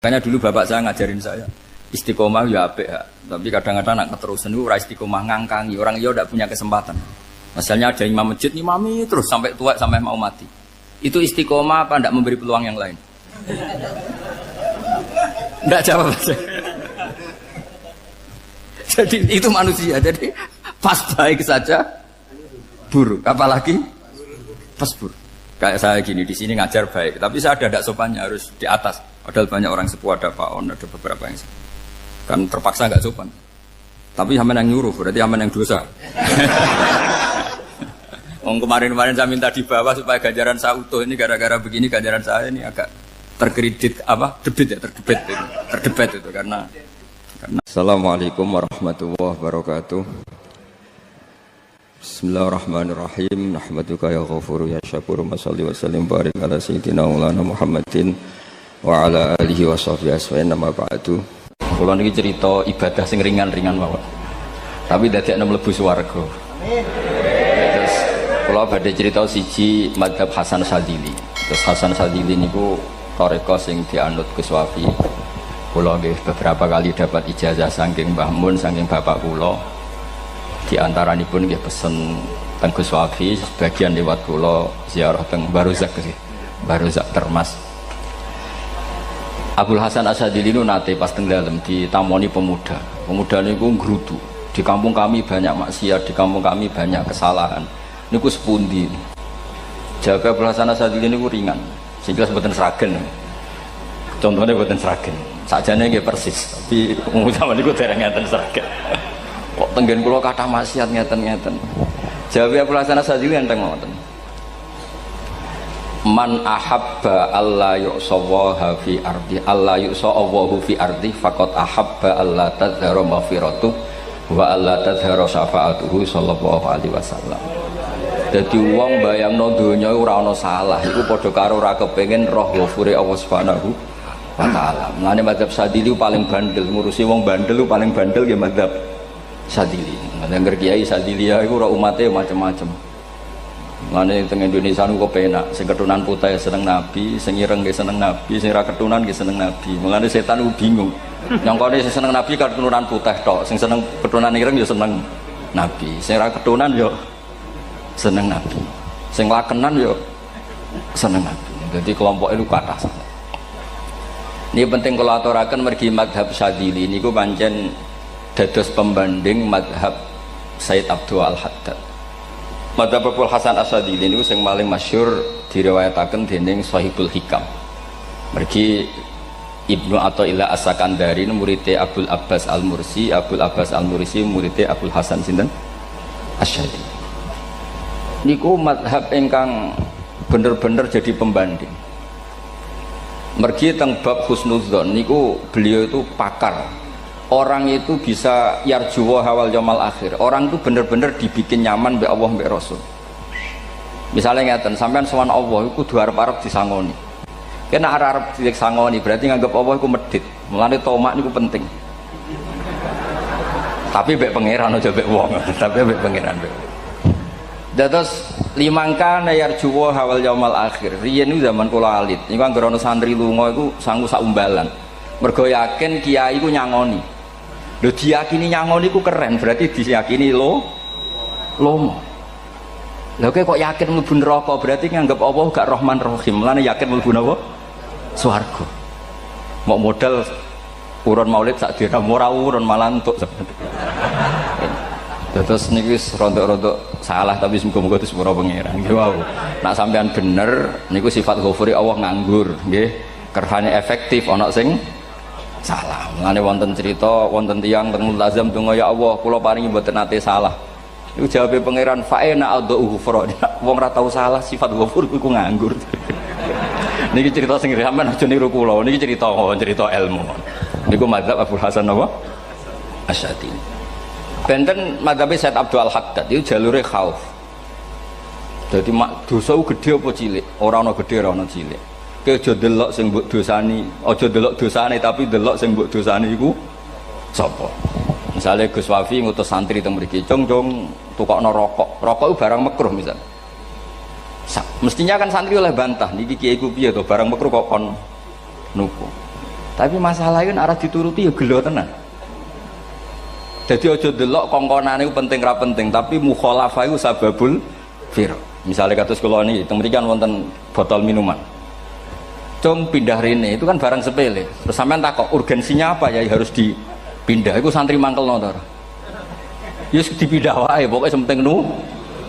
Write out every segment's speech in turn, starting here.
Makanya dulu bapak saya ngajarin saya istiqomah ya apik ya. Tapi kadang-kadang nak keterusan itu istiqomah ngangkangi orang dia tidak punya kesempatan. Misalnya ada imam masjid imami terus sampai tua sampai mau mati. Itu istiqomah apa tidak memberi peluang yang lain? Tidak jawab saja. Jadi itu manusia. Jadi pas baik saja buruk. Apalagi pas buruk. Kayak saya gini di sini ngajar baik, tapi saya ada tidak sopannya harus di atas. Padahal banyak orang sepuh, ada Pak On, ada beberapa yang kan terpaksa nggak sopan. Tapi sama yang nyuruh, berarti sama yang dosa. Kemarin-kemarin saya minta di bawah supaya ganjaran saya utuh. Ini gara-gara begini ganjaran saya ini agak terkredit terdebat itu karena. Assalamualaikum warahmatullahi wabarakatuh. Bismillahirrahmanirrahim. Nahmaduka ya ghafuru ya syakuru masalli wa sallim barik ala sayyidina maulana Muhammadin wa ala alihi wa sahbihi aswa'in nama ba'du. Kula niki cerita ibadah sing ringan-ringan mawon. Tapi dadekno mlebu swarga. Terus kula badhe cerita siji mazhab Hasan Sadili. Terus Hasan Sadili niku tarekah sing dianut Gus Wafi. Kula nggih beberapa kali dapat ijazah saking Mbah Mun saking bapak kula. Di antaranipun nggih pesen teng Gus Wafi, sebagian lewat kula ziarah teng Baruzak sih. Baruzak Termas. Abdul Hasan Asadili itu nate pas teng dalem ditamoni pemuda. Pemuda niku ngrudu. Di kampung kami banyak maksiat, di kampung kami banyak kesalahan. Niku sepundi? Jaga Abdul Hasan Asadili niku ringan. Sing jelas mboten sragen. Contohnya mboten sragen. Sakjane nggih persis, tapi umum zaman niku dereng ngeten sragen. Kok tenggen kula kathah maksiat ngeten-ngeten. Jawabe Abdul Hasan Asadili enteng ngoten. Man ahabba alla yu'sawaha fi ardi alla yu'sawahu fi ardi faqad ahabba alla tadhharu maghfiratu wa alla tadhharu syafa'atuhu sallallahu alaihi wasallam. Dadi wong bayangno donya ora ana salah iku padha karo ora kepengin roh ghafure Allah Subhanahu wa taala. Mulane mazhab Sadili paling bandel, ngurusi wong bandel paling bandel ya mazhab Sadili. Ngger kiai Sadili iku ora umate macam-macam. Mulane teng Indonesia niku kepenak, sing keturunan putih seneng Nabi, sing ireng nggih seneng Nabi, sing ra keturunan nggih seneng Nabi. Mulane setan niku bingung. Nyangkane sing seneng Nabi keturunan putih tok, sing seneng keturunan ireng ya seneng Nabi, sing ra keturunan ya seneng Nabi. Sing lakenan ya seneng Nabi. Jadi kelompok itu kathah sangat. Ini penting kalau aturaken mergi mazhab Sadili niku pancen dados pembanding mazhab Said Abdul Al-Haddad. Mazhab Abdul Hasan Asadili ini yang paling masyhur diriwayataken dening Shahibul Hikam. Mergi Ibnu Athaillah As-Sakandari muridé Abdul Abbas Al-Mursi, Abdul Abbas Al-Mursi muridé Abdul Hasan sinten Asyadili. Niku mazhab ingkang bener-bener jadi pembanding. Mergi teng bab husnudzon niku beliau itu pakar. Orang itu bisa yarjuwa hawal yaumil akhir. Orang itu benar-benar dibikin nyaman mbek Allah mbek Rasul. Misalnya ngeten, sampean sowan Allah iku kudu arep-arep disangoni. Kena arep disangoni berarti nganggep Allah iku medhit. Mulane tomak niku penting. Tapi mbek pangeran aja mbek wong, tapi mbek pangeran mbek. Dados limangka yarjuwa hawal yaumil akhir. Riyen niku zaman kula alit. Niku anggere ana santri lunga iku sangu sak umbalan. Mergo yakin kiai iku nyangoni. Lho diyakini nyangoni ku keren, berarti diyakini lomo. Lha kok yakin mlebu neraka, berarti nganggep Allah gak Rahman Rahim. Mulane yakin mlebu napa? Swarga. Mau modal urun maulid sak dirham ora urun malah entuk. Terus niki wis rontok-rontok salah tapi muga-muga disepuro pangeran. Nggih wau. Nek sampean bener niku sifat ghafuri Allah nganggur, nggih. Kerhane efektif ana sing salah. Mulane wonten cerita wonten tiyang teng multazam donga ya Allah kula paringi mboten nate salah. Iku jawabe pangeran fa'ina adhu ghufra. Wong ora tau salah sifat ghafur iku nganggur. Niki cerita sing sampean aja niru kula. Niki cerita ilmu. Niku mazhab Abdul Hasan apa? Asyadili. Benten mazhab Said Abdul Al-Haddad itu jalure khauf. Dadi dosa gede apa cilik? Ora ana gede ora ana cilik. Aja delok sing mbok dosani, aja delok dosane tapi delok sing mbok dosani iku sapa. Misale Gus Wafi ngutus santri teng mriki, "Cung, tukokno rokok." Rokok itu barang makruh misal. Mestinya kan santri oleh bantah, niki kiai ku piye to barang makruh kok kon nuku. Tapi masalah itu arah dituruti ya gelo tenan. Jadi aja delok kongkonane itu penting ra penting, tapi mukhalafah itu sababul fir. Misalnya kados kula niki teng mrikan wonten botol minuman. Cung pindah rene itu kan barang sepele. Terus sampean takok urgensinya apa ya harus dipindah. Iku santri mangkelno to. Ya dipindah wae pokoke penting nu.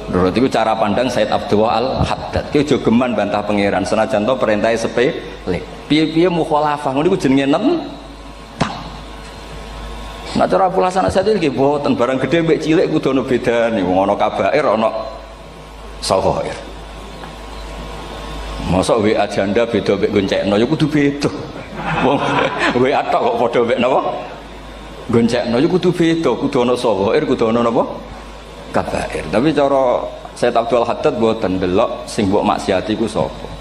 Menurut itu cara pandang Said Abdul Al-Haddad. Ki aja geman bantah pangeran senajan to perintahe sepele. Piye-piye mukhalafah ngono iku jenenge nentang. Nek cara pulasan saja nggih boten barang gedhe mbek cilik kudu ono bedane. Wong ana kabair ana sawair. Mosok WA janda beda mbek goncekno ya kudu beda. Wong WA tok kok padha mbek napa? Goncekno ya kudu beda, kudu ana sawair, kudu ana napa? Kabair. Tapi cara Said Abdul Haddad boten delok sing mbok maksiati ku sapa.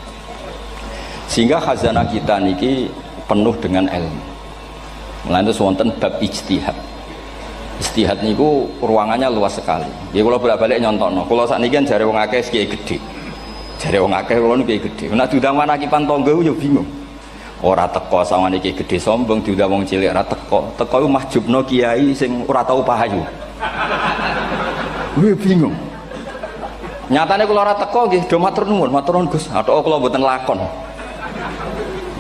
Sehingga khazanah kita niki penuh dengan ilmu. Lantas wonten bab ijtihad. Ijtihad niku ruangannya luas sekali. Ya kula bolak-balik nyontokno. Kula sakniki kan jare wong akeh kiai gedhe. Jare wong akeh kula niku kiai gedhe. Nek diundang manakipan tangga yo bingung. Ora teko sawane kiai gedhe sombong diundang wong cilik ora teko. Teko iku mahjubno kiai sing ora tau pahayu. Gue bingung. Nyatane kula ora teko nggih do matur nuwun Gus. Athok kula mboten lakon.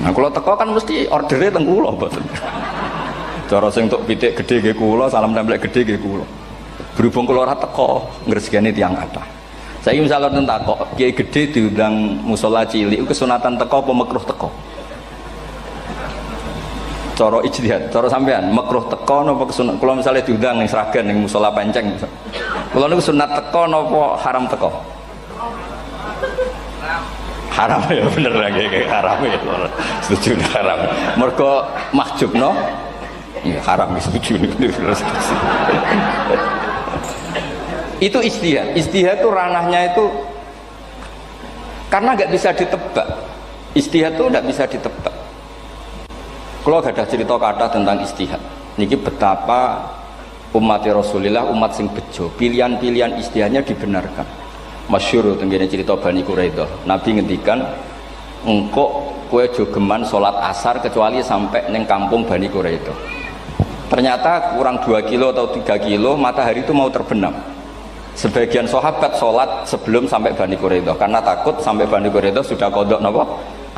Nah kula teko kan mesti ordere teng kula mboten. Cara sing tok pitik gedhe nggih kula, salam templek gedhe nggih kula. Berhubung kula ora teko ngresgeni tiyang kathah. Saiki misal wonten takok, kiai gedhe diundang musala cilik kesunatan teko apa makruh teko? Cara ijtihad, cara sampean makruh teko napa kesunat? Kula misale diundang ning Sragen ning musala Penceng. Kula niku sunat teko napa haram teko? Haram ya bener lagi haram ya. Setuju haram. Mergo mahjubno ya haram setuju niku. Itu ijtihad. Ijtihad itu ranahnya itu karena nggak bisa ditebak. Ijtihad itu nggak bisa ditebak. Kalau gak ada cerita kata tentang ijtihad, niki betapa umat Rasulullah umat sing bejo, pilihan-pilihan ijtihadnya dibenarkan. Masyhur tenggene cerita Bani Quraidah. Nabi ngendikan, engkau kue jogeman sholat asar kecuali sampai neng kampung Bani Quraidah. Ternyata kurang 2 kilo atau 3 kilo matahari itu mau terbenam. Sebagian sahabat sholat sebelum sampai Bani Quraidah karena takut sampai Bani Quraidah sudah kodok napa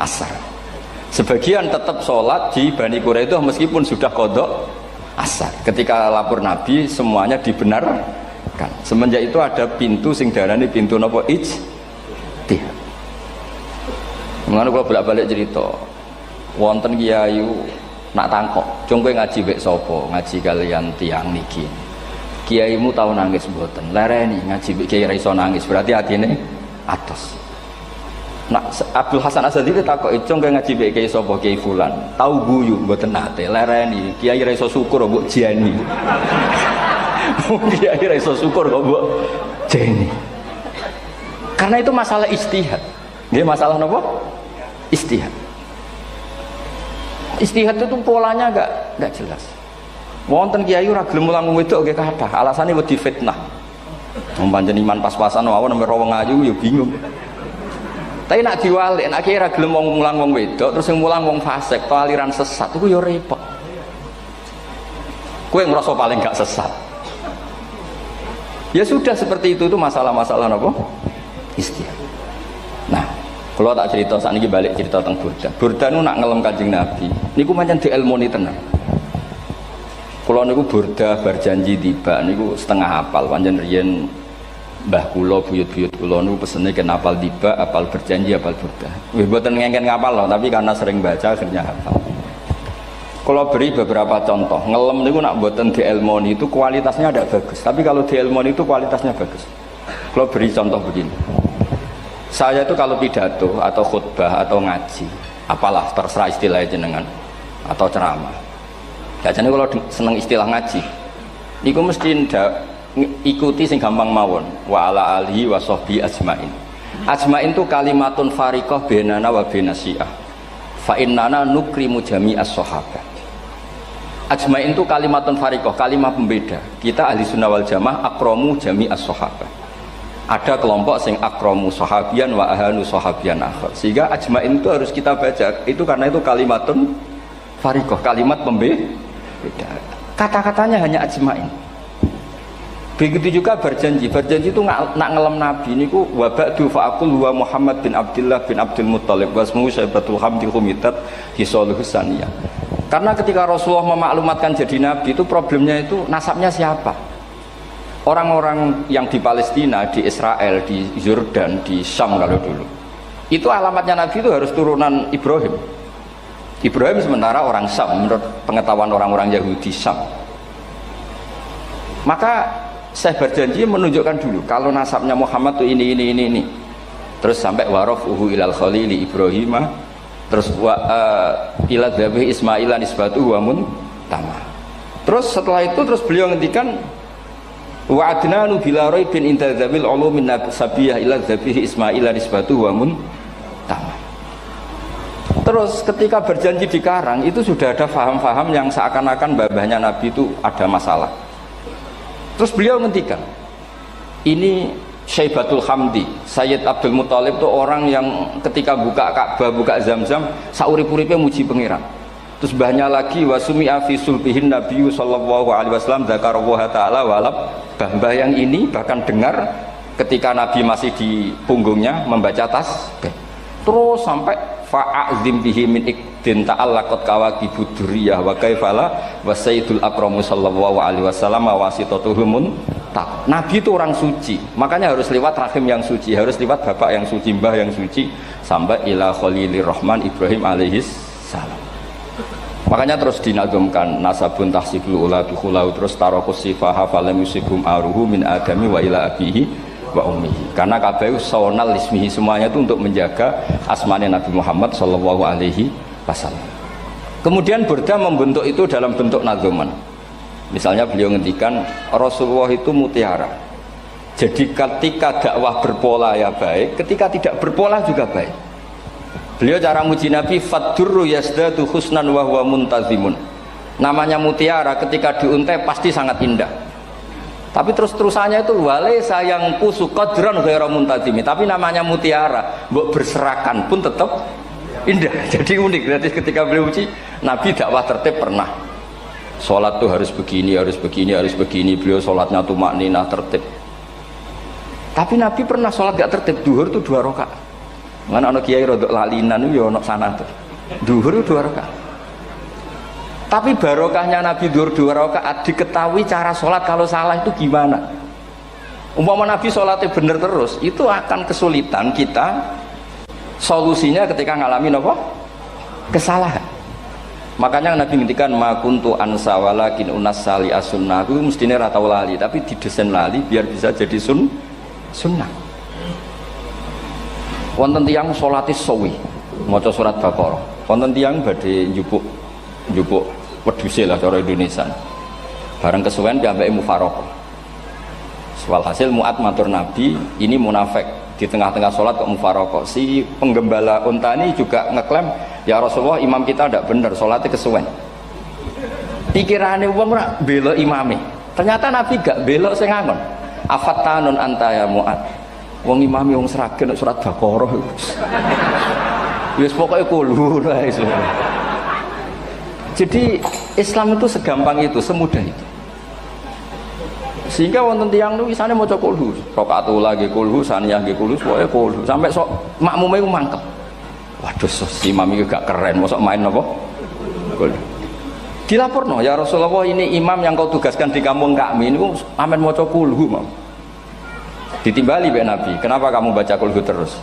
asar. Sebagian tetap sholat di Bani Quraidah meskipun sudah kodok asar. Ketika lapor Nabi semuanya dibenarkan. Semenjak itu ada pintu sing darani pintu napa ijtihad. Mulane kula bolak-balik cerita. Wonten kiai nak tangkok, "Cung kowe ngaji mek sapa? Ngaji kalian tiang niki." Kiaimu tau nangis mboten? Lereni ngaji mek kiai ra iso nangis, berarti atine atos. Nak Abdul Hasan Asadili takok icung kaya ngaji kiai sapa kiai fulan. Tahu guyu mboten nate lereni. Kiai ra iso syukur mbok jeni. Kiai ra iso syukur kok mbok jeni. Karena itu masalah ijtihad. Nggih masalah napa? Ijtihad. Ijtihad itu polanya enggak jelas. Wonten kiai ora gelem mulang wedok nggih kathah. Alasane wedi fitnah. Wong pancen iman pas-pasan wae nembe wong ayu ya bingung. Tapi nak diwalik, nak kira gelem wong mulang wong wedok, terus yang mulang wong fasik, atau aliran sesat, itu ya repot. Kue ngerasa paling gak sesat. Ya sudah seperti itu masalah-masalah apa? Ijtihad. Nah, kalau tak cerita saat ini balik cerita tentang Burda. Burda itu nak ngelem Kanjeng Nabi. Niku pancen diilmoni tenan. Kalau niku Burda berjanji tiba, niku setengah hafal, pancen riyen Mbah kula buyut-buyut kula niku pesene ken apal tiba, apal berjanji, apal Burda. Nggih mboten ngengken ngapal loh, tapi karena sering baca akhirnya hafal. Kalau beri beberapa contoh, ngelem niku nak mboten diilmoni itu kualitasnya tidak bagus, tapi kalau diilmoni itu kualitasnya bagus. Kalau beri contoh begini. Saya itu kalau pidato atau khutbah atau ngaji, apalah terserah istilahnya jenengan atau ceramah. Biasanya kalau seneng istilah ngaji, niku mesti ndak ikuti sing gampang mawon wa ala alihi wa sahbi ajmain. Ajmain itu kalimatun fariqah bainana wa bainas syiah. Fa innana nukrimu jami'as sahabat. Ajmain itu kalimatun fariqah, kalimat pembeda. Kita ahli sunnah wal jamaah akramu jami'as sahabat. Ada kelompok sing akramu sahabian wa ahanu sahabian akhir. Sehingga ajmain itu harus kita baca. Itu karena itu kalimatun fariqah, kalimat pembeda. Kata-katanya hanya ajmain. Begitu juga berjanji itu nak ngelem Nabi niku wa ba'du fa'aqul wa Muhammad bin Abdullah bin Abdul Muttalib wasmu Syaibatul Hamdi Humidat Hisaluhu Saniyah. Karena ketika Rasulullah memaklumatkan jadi Nabi itu problemnya itu nasabnya siapa? Orang-orang yang di Palestina, di Israel, di Yordan, di Syam kalau dulu itu alamatnya Nabi itu harus turunan Ibrahim. Ibrahim sementara orang Syam menurut pengetahuan orang-orang Yahudi Syam. Maka saya berjanji menunjukkan dulu kalau nasabnya Muhammad tuh ini. Terus sampai warafuhu ilal khalili Ibrahim, terus ila dzabih Ismail nisbatuhu wa muntama. Terus setelah itu terus beliau ngendikan wa adnanu bila raibin inda dzabil ulumin sabiyah ila dzabih Ismail nisbatuhu wa muntama. Terus ketika berjanji di Karang itu sudah ada faham-faham yang seakan-akan babahnya Nabi itu ada masalah. Terus beliau ngendikan, ini Syaibatul Hamdi, Sayyid Abdul Muttalib itu orang yang ketika buka Ka'bah, buka Zam-Zam, saurip-uripnya muji pengiran. Terus banyak lagi wasumi'a fi sulbihin Nabi sallallahu alaihi wasallam dzakarallaha ta'ala walab. Mbah yang ini bahkan dengar ketika Nabi masih di punggungnya membaca tasbih. Terus sampai fa'azim bihi min ikdin ta'allaqat kawakibud durriyah wa kaifala wa sayyidul akramu sallallahu alaihi wasallam wasitatuhumun tak. Nabi itu orang suci, makanya harus lewat rahim yang suci, harus lewat bapak yang suci, mbah yang suci, sampai ila khalilir rahman Ibrahim alaihis salam. Makanya terus dinagumkan nasabun tahsibul ula bikhulau, terus tarokus sifaha falam yusibum aruhu min adami wa ila abihi wa ummihi. Karena kabeh sonal ismihi, semuanya itu untuk menjaga asmane Nabi Muhammad sallallahu alaihi wasallam. Kemudian Burda membentuk itu dalam bentuk nadzuman. Misalnya beliau ngendikan Rasulullah itu mutiara. Jadi ketika dakwah berpola ya baik, ketika tidak berpola juga baik. Beliau cara muji Nabi faddurru yazdadu husnan wa huwa muntazimun. Namanya mutiara ketika diuntai pasti sangat indah. Tapi terus-terusannya itu wale sayang kusu qadran ghairu muntazimi. Tapi namanya mutiara, mbok berserakan pun tetap indah. Jadi unik. Berarti ketika beliau uji, Nabi dakwah tertib pernah. Sholat tuh harus begini, harus begini, harus begini. Beliau sholatnya tuh makninah tertib. Tapi Nabi pernah sholat gak tertib. Duhur tuh 2 rakaat. Mana anak kiai rodok lalinan itu ya anak sana tuh. Duhur itu 2 rakaat. Tapi barokahnya Nabi duhur 2 rakaat diketahui cara sholat kalau salah itu gimana. Umpama Nabi sholatnya bener terus, itu akan kesulitan kita solusinya ketika ngalamin apa? Kesalahan. Makanya Nabi ngendikan ma kuntu ansa walakin unas sali as-sunnah. Aku mestine ra tau lali, tapi didesain lali biar bisa jadi sunnah. Wonten tiyang salate suwi maca surat Baqarah. Wonten tiyang badhe njupuk wedhuse lah cara Indonesia. Bareng kesuwen piyambake mufaraqah. Walhasil Mu'ad matur Nabi, ini munafik di tengah-tengah sholat kok mufaraqah. Si penggembala unta ini juga ngeklaim, ya Rasulullah imam kita tidak benar, sholatnya kesuwen. Pikirannya wong ora bela imame. Ternyata Nabi gak belok sing ngangon. Afattanun anta ya Mu'ad. Wong imame wong seragen surat Baqarah. Wis pokoke kulo wae. Jadi Islam itu segampang itu, semudah itu. Sehingga wonten tiyang niku isane maca kulhu, rakaat ula nggih kulhu, saniyah nggih kulhu, pokoke kulhu. Sampai sok makmume ku mangkel. Waduh, si imam iki gak keren, mosok main apa? Kulhu. Dilaporno, ya Rasulullah ini imam yang kau tugaskan di kampung kami niku amen maca kulhu, Mam. Ditimbali be Nabi, kenapa kamu baca kulhu terus?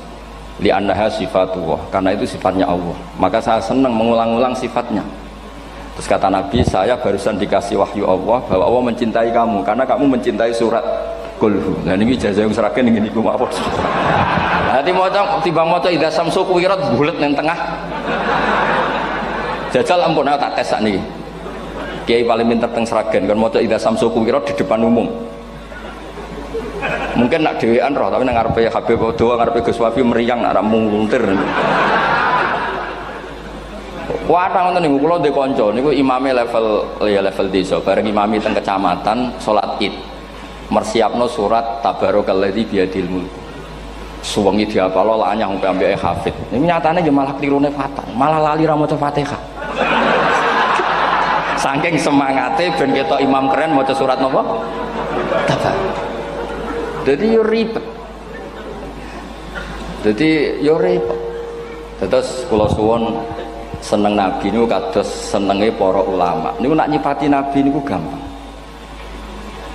Li annaha sifatullah, karena itu sifatnya Allah. Maka saya senang mengulang-ulang sifatnya. Terus kata Nabi, saya barusan dikasih wahyu Allah bahwa Allah mencintai kamu karena kamu mencintai surat Qulhu. Nah ini ijazah yang seragam ini niku mawon. Nanti maca timbang maca idza samsu kuwirat bulet nang tengah. Jajal ampun tak tes sak niki. Kiai paling pinter teng seragam kan maca idza samsu kuwirat di depan umum. Mungkin nak dhewean roh tapi nang ngarepe Habib doa ngarepe Gus Wafi meriang nak muntir. Watang ngoten niku kula ndek kanca niku imame level desa bareng imami teng kecamatan salat Id. Mersiapno surat Tabarakalladzi biyadil mulk. Suwengi diapalo lanyah sampai ambeke hafid. Niku nyatane nggih malah klirune fatal, malah lali ra maca Fatihah. Saking semangate ben ketok imam keren maca surat napa? Tabat. Jadi yo ribet. Jadi yo repot. Terus kula suwun seneng Nabi niku kados senenge para ulama. Niku nak nyipati Nabi niku gampang.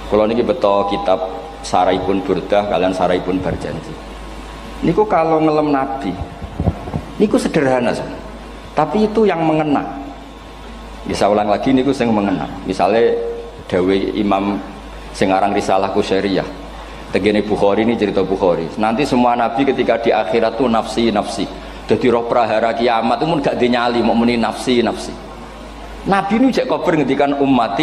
Kula niki beto kitab Saraipun Burdah kalian Saraipun Barjanji. Niku kalau ngelem Nabi niku sederhana sebenarnya. Tapi itu yang mengena. Bisa ulang lagi niku sing mengena. Misalnya dawe Imam sing aran Risalah Qusyariyah. Tegene Bukhari ini cerita Bukhari. Nanti semua nabi ketika di akhirat tuh nafsi. Jadi roh prahara kiamat itu pun gak dinyali mau muni nafsi. Nabi ini jek kober ngendikan umat.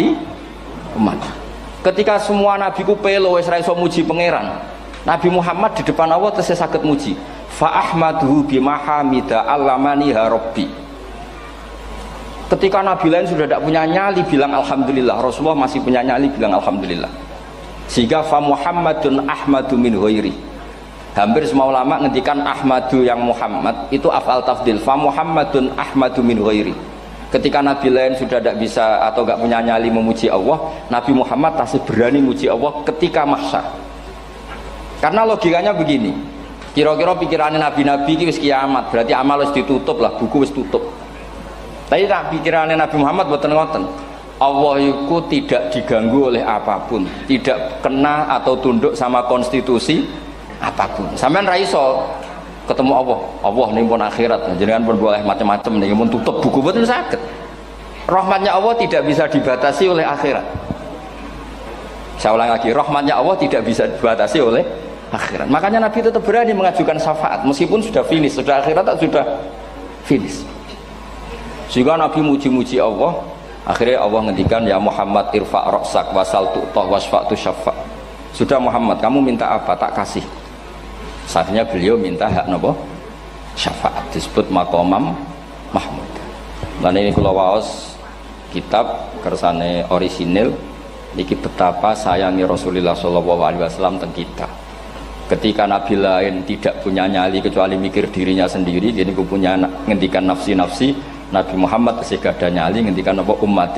Ketika semua nabi ku pelo wis ra iso muji pangeran. Nabi Muhammad di depan Allah tesih saged muji. Fa ahmaduhu bimahamida allamani rabbi. Ketika nabi lain sudah tidak punya nyali bilang alhamdulillah, Rasulullah masih punya nyali bilang alhamdulillah. Sehingga fa Muhammadun ahmadu min ghairi. Hampir semua ulama ngendikan ahmadu yang Muhammad itu afal tafdil. Fa Muhammadun ahmadu min ghairi. Ketika nabi lain sudah tidak bisa atau tidak punya nyali memuji Allah, Nabi Muhammad masih berani memuji Allah ketika mahsyar. Karena logikanya begini, kira-kira pikirannya nabi-nabi ini wis kiamat, berarti amal wis ditutup lah, buku wis tutup. Tapi tak pikirannya Nabi Muhammad boten ngoten. Allah itu tidak diganggu oleh apapun, tidak kena atau tunduk sama konstitusi apapun. Sampean ra iso ketemu Allah. Allah ning pun akhirat, jenengan pun boleh macam-macam ning pun tutup buku boten saged. Rahmatnya Allah tidak bisa dibatasi oleh akhirat. Saya ulang lagi, rahmatnya Allah tidak bisa dibatasi oleh akhirat. Makanya Nabi tetap berani mengajukan syafaat meskipun sudah finish, sudah akhirat sudah finish. Sehingga Nabi muji-muji Allah, akhirnya Allah ngendikan ya Muhammad irfa' ra'sak wasal tu'tah wasfa'tu syafa'. Sudah Muhammad, kamu minta apa? Tak kasih. Saatnya beliau minta hak napa? Syafaat, disebut maqamam mahmud. Lan ini kula waos kitab kersane orisinil niki betapa sayangi Rasulullah SAW teng kita. Ketika nabi lain tidak punya nyali kecuali mikir dirinya sendiri, jadi aku punya ngendikan nafsi. Nabi Muhammad kasih gada nyali ngendikan apa umat.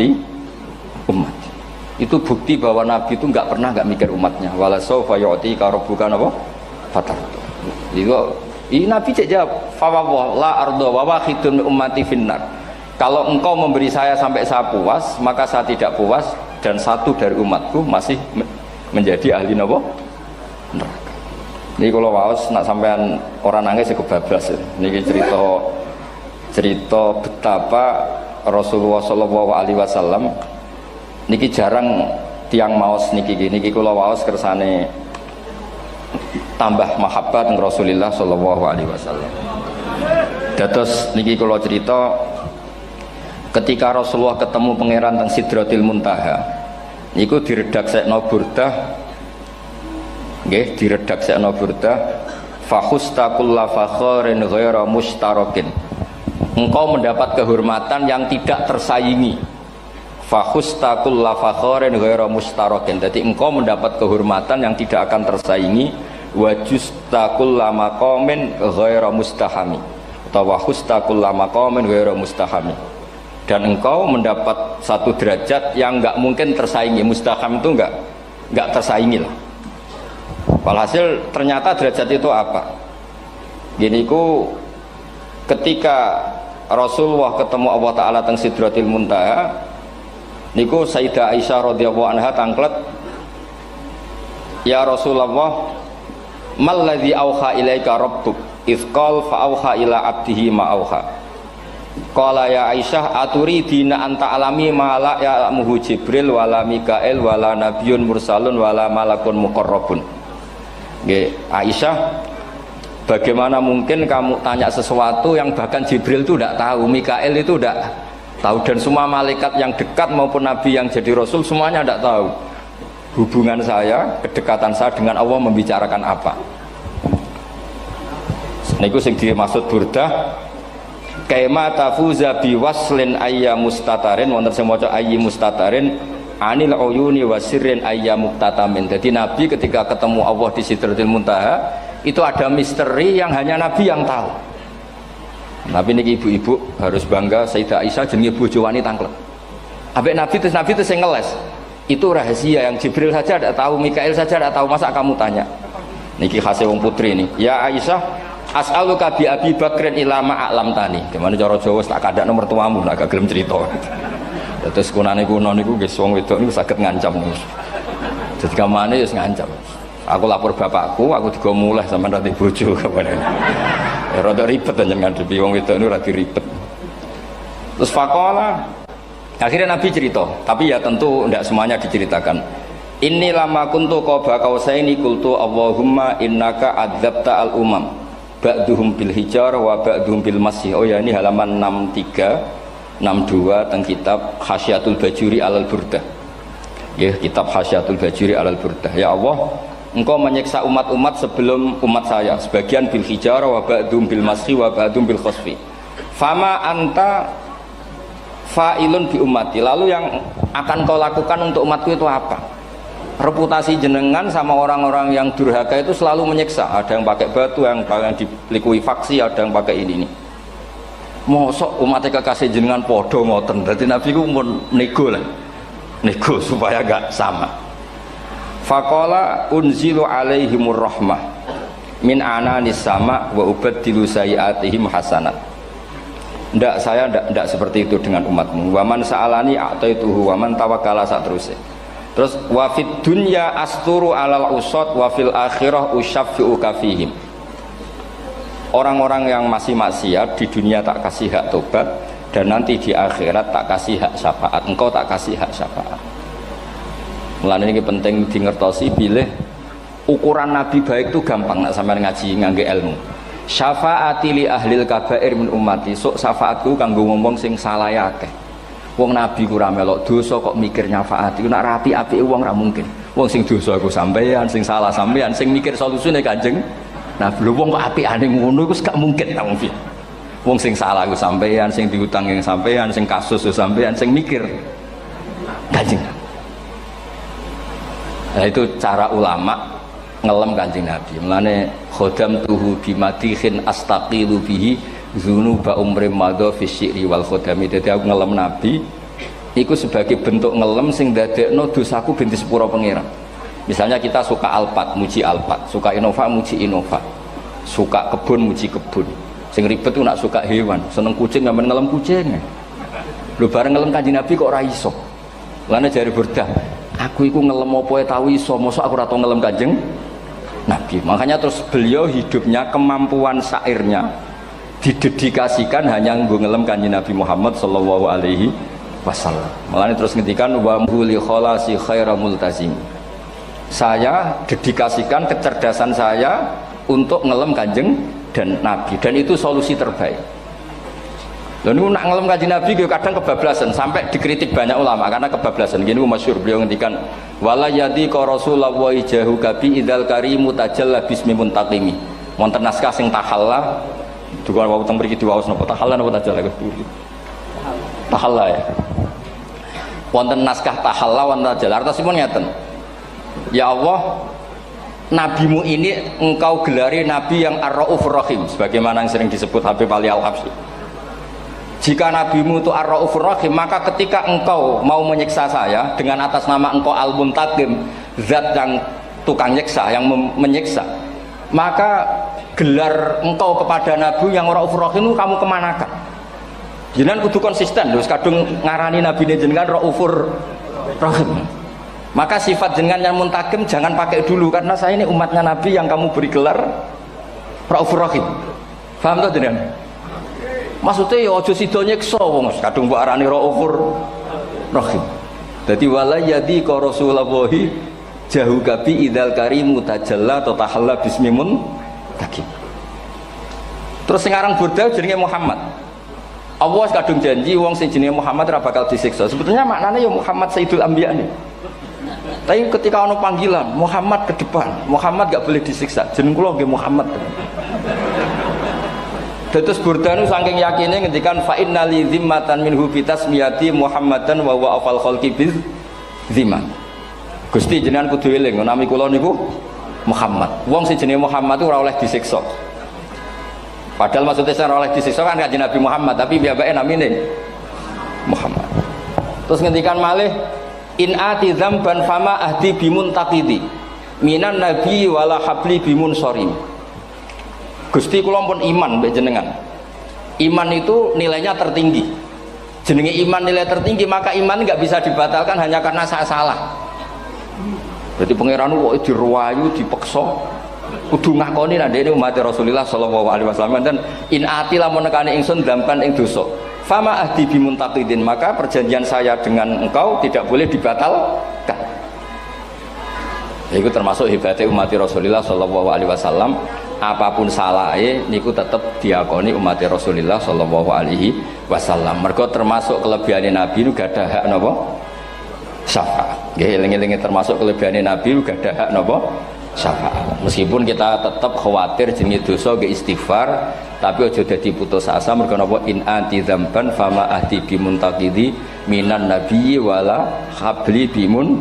Itu bukti bahwa Nabi itu nggak pernah nggak mikir umatnya. Wala sawfa yu'tika rabbuka apa? Fatar. Ini Nabi cek jawab, fa la ardo wa wahidun ummati finnar. Kalau engkau memberi saya sampai saya puas, maka saya tidak puas dan satu dari umatku masih menjadi ahli neraka. Ini kalau waos nak sampean orang nangis kebablas. Ini cerita betapa Rasulullah SAW niki jarang tiang maos niki kula waos kersane tambah mahabbat dengan Rasulullah SAW. Dados niki kula cerita ketika Rasulullah ketemu pangeran teng Sidratil Muntaha niku diredaksekno burdah nggih diredaksekno burdah fakhusta kulla fakharin ghaira mustarakin. Engkau mendapat kehormatan yang tidak tersaingi. Fakhusta kulla fakharin ghaira mustarakin. Jadi engkau mendapat kehormatan yang tidak akan tersaingi. Wajusta kulla maqamin ghaira mustahami. Atau wakhusta kulla maqamin ghaira mustahami. Dan engkau mendapat satu derajat yang enggak mungkin tersaingi. Mustaham itu enggak tersaingi lah. Walhasil ternyata derajat itu apa? Gini ku ketika Rasulullah ketemu Allah Ta'ala teng Sidratil Muntaha niku Sayyidah Aisyah radhiyallahu anha tangklet, ya Rasulullah mal ladzi auha ilaika rabbuk idz qala fa auha ila abdihi ma auha. Qala ya Aisyah aturidina anta alami ma la ya'lamuhu Jibril wala Mikail wala nabiyyun mursalun wala malakun muqarrabun. Nggih Aisyah, bagaimana mungkin kamu tanya sesuatu yang bahkan Jibril itu tidak tahu, Mikail itu tidak tahu, dan semua malaikat yang dekat maupun Nabi yang jadi Rasul semuanya tidak tahu hubungan saya, kedekatan saya dengan Allah membicarakan apa. Niku sing dimaksud burdah kaima tafuza biwaslin ayya mustatarin wonten sing maca ayyi mustatarin anil uyuni wasirrin ayya muktatamin. Jadi Nabi ketika ketemu Allah di Sidratil Muntaha itu ada misteri yang hanya Nabi yang tahu. Nabi niki ibu-ibu harus bangga Sayyidah Aisyah jenenge bojo wanita tangklet. Ambek Nabi itu yang ngeles. Itu rahasia yang Jibril saja tidak tahu, Mikail saja tidak tahu, masa kamu tanya? Niki khase wong putri ini. Ya Aisyah, as'aluka bi Abi Bakrin ila ma a'lam tani. Gimana cara Jawa tak kadak nomor tuamu nak gak gelem cerita. Terus kunane kuno niku nggih wong wedok niku saged ngancam niku. Jadi kamane wis ngancam. Aku lapor bapakku, aku juga mulai sampean rada bojo kabare. Ya rada ribet jenengan ngadepi wong wedok niku rada ribet. Terus faqala akhirnya Nabi cerita, tapi ya tentu tidak semuanya diceritakan. Inni lama kuntu qaba qausaini qultu Allahumma innaka adzabta al umam ba'duhum bil hijar wa ba'duhum bil masih. Oh ya, ini halaman 63 62 teng kitab Hasyiatul Bajuri alal Burdah. Ya, kitab Hasyiatul Bajuri alal Burdah. Ya Allah, Engkau menyiksa umat-umat sebelum umat saya, sebagian bil hijar wa ba'duhum bil masih wa ba'duhum bil khasfi. Fama anta fa'ilun bi ummati, lalu yang akan kau lakukan untuk umatku itu apa? Reputasi jenengan sama orang-orang yang durhaka itu selalu menyiksa. Ada yang pakai batu, yang dilikuifaksi, ada yang pakai ini. Mosok umatnya kekasih jenengan podo ngoten. Berarti Nabi ku mun nego lah, nego supaya gak sama. Faqala unzilu alaihimur rahmah min ananis sama wa ubaddilu sayiatihim hasanat. Ndak, saya ndak seperti itu dengan umatmu. Waman sa'alani a'taituhu waman tawakkala saterusé. Terus wa fid dunya asturu alal usad wa fil akhirah usyaffi'u kafihim. Orang-orang yang masih maksiat di dunia tak kasih hak tobat, dan nanti di akhirat tak kasih hak syafaat. Engkau tak kasih hak syafaat. Mulane ini penting dingertosi, bilih ukuran Nabi baik itu gampang nak sampean ngaji ngangge ilmu. Syafaati li ahlil kabair min ummati, sok syafaatku kanggo ngomong sing salah akeh. Wong Nabi ku ra melok dosa kok mikir nyafaati, nak rapi-apike wong ra mungkin. Wong sing dosa iku sampean, sing salah sampean, sing mikir solusine Kanjeng Nabi. Lho wong kok apikane ngono iku gak mungkin ta wong. Wong sing salah iku sampean, sing diutang yang sampean, sing kasus yo sampean, sing mikir Kanjeng. Nah itu cara ulama ngelem Kanjeng Nabi. Mulane khodam tuhu bimadihin astaqilu bihi dzunuba umrim madha fi syi'ri wal khodami. Dadi aku ngelem Nabi iku sebagai bentuk ngelem sing ndadekno dosaku ben disepuro pangeran. Misalnya kita suka Alphard, muji Alphard, suka Innova, muji Innova, suka kebun, muji kebun. Sing ribet ku nak suka hewan, seneng kucing ngamen ngelem kucing. Lho bareng ngelem Kanjeng Nabi kok ora iso. Lane jare Burdah, aku iku ngelem apa tau iso, mosok aku ora tau ngelem Kanjeng Nabi. Makanya terus beliau hidupnya, kemampuan syairnya didedikasikan hanya nggo ngelem Kanjeng Nabi Muhammad sallallahu alaihi wasallam. Makanya terus ngendikan wa huli kholasi khaira multazim. Saya dedikasikan kecerdasan saya untuk ngelem Kanjeng dan Nabi, dan itu solusi terbaik. Lalu nak ngelem Kanjeng Nabi kadang kebablasan, sampai dikritik banyak ulama karena kebablasan. Gini masyhur beliau ngendikan wala yadi ka Rasulullah jahu kabi idzal karimu tajalla bismi muntaqimi. Wonten naskah sing tahalla, duka wau teng mriki diwaos napa tahalla napa tajalla keburi. Tahalla ya. Wonten naskah tahalla wonten tajalla. Artosipun ngeten. Ya Allah, nabimu ini engkau gelari nabi yang ar-raufur rahim, sebagaimana yang sering disebut Habib Ali Al-Habsyi. Jika nabimu itu ar-raufur rahim, maka ketika engkau mau menyiksa saya dengan atas nama engkau al-muntaqim, zat yang tukang nyiksa, yang menyiksa, maka gelar engkau kepada nabi yang ar-raufur rahim itu kamu kemanakan? Jenengan kudu konsisten, terus kadung ngarani nabi ini jenengan raufur rahim. Maka sifat jenengan yang muntaqim jangan pakai dulu, karena saya ini umatnya nabi yang kamu beri gelar raufur rahim. Paham tak jenengan? Maksudnya ya aja sida nyiksa wong kadung mbok arani raufur rahim. Dadi wala yadi ka Rasulullah jahu kabi idzal karimu tajalla tatahalla bismimun takim. Terus sing aran Burdah jenenge Muhammad. Allah kadung janji wong sing jenenge Muhammad ora bakal disiksa. Sebetulnya maknanya ya Muhammad Sayyidul Anbiya nih. Tapi ketika ono panggilan Muhammad ke depan, Muhammad gak boleh disiksa. Jeneng kula nggih Muhammad. Terus Burdah nu saking yakinnya ngendikan fa inna li zimmatan minhu bi tasmiyati Muhammadan wa huwa afal khalqi bi zimman. Gusti jenengan kudu eling nami kula niku Muhammad. Wong sing jenenge Muhammad itu ora oleh disiksa. Padahal maksudnya ora oleh disiksa kan Kanjeng Nabi Muhammad, tapi piyambake namine Muhammad. Terus ngendikan malih in ati dzamban fama ahdi bimuntaqidi minan nabi wala habli bimun sorim. Gusti kula pun iman mbek jenengan. Iman itu nilainya tertinggi. Jenenge iman nilai tertinggi, maka iman nggak bisa dibatalkan hanya karena saya salah. Berarti pangeran kok diruwayu, dipeksa, kudu ngakoni nek dene umat Rasulullah sallallahu alaihi wasallam dan in ati lamun nekane ingsun dampan ing dosa. Fama ahdi bimuntaqidin, maka perjanjian saya dengan engkau tidak boleh dibatalkan. Itu termasuk hebatnya umat Rasulullah sallallahu alaihi wasallam. Apapun salahnya niku tetap diakoni umat Rasulullah sallallahu alaihi wasallam. Mergo termasuk kelebihan Nabi niku gadah hak napa? Syafaat. Nggih eling-eling termasuk kelebihan Nabi niku gadah hak napa? Syafaat. Meskipun kita tetap khawatir jenenge dosa nggih istighfar, tapi aja dadi putus asa mergo napa in anti dzamban fama ahdi bimuntaqidi minan nabiyyi wala habli bimun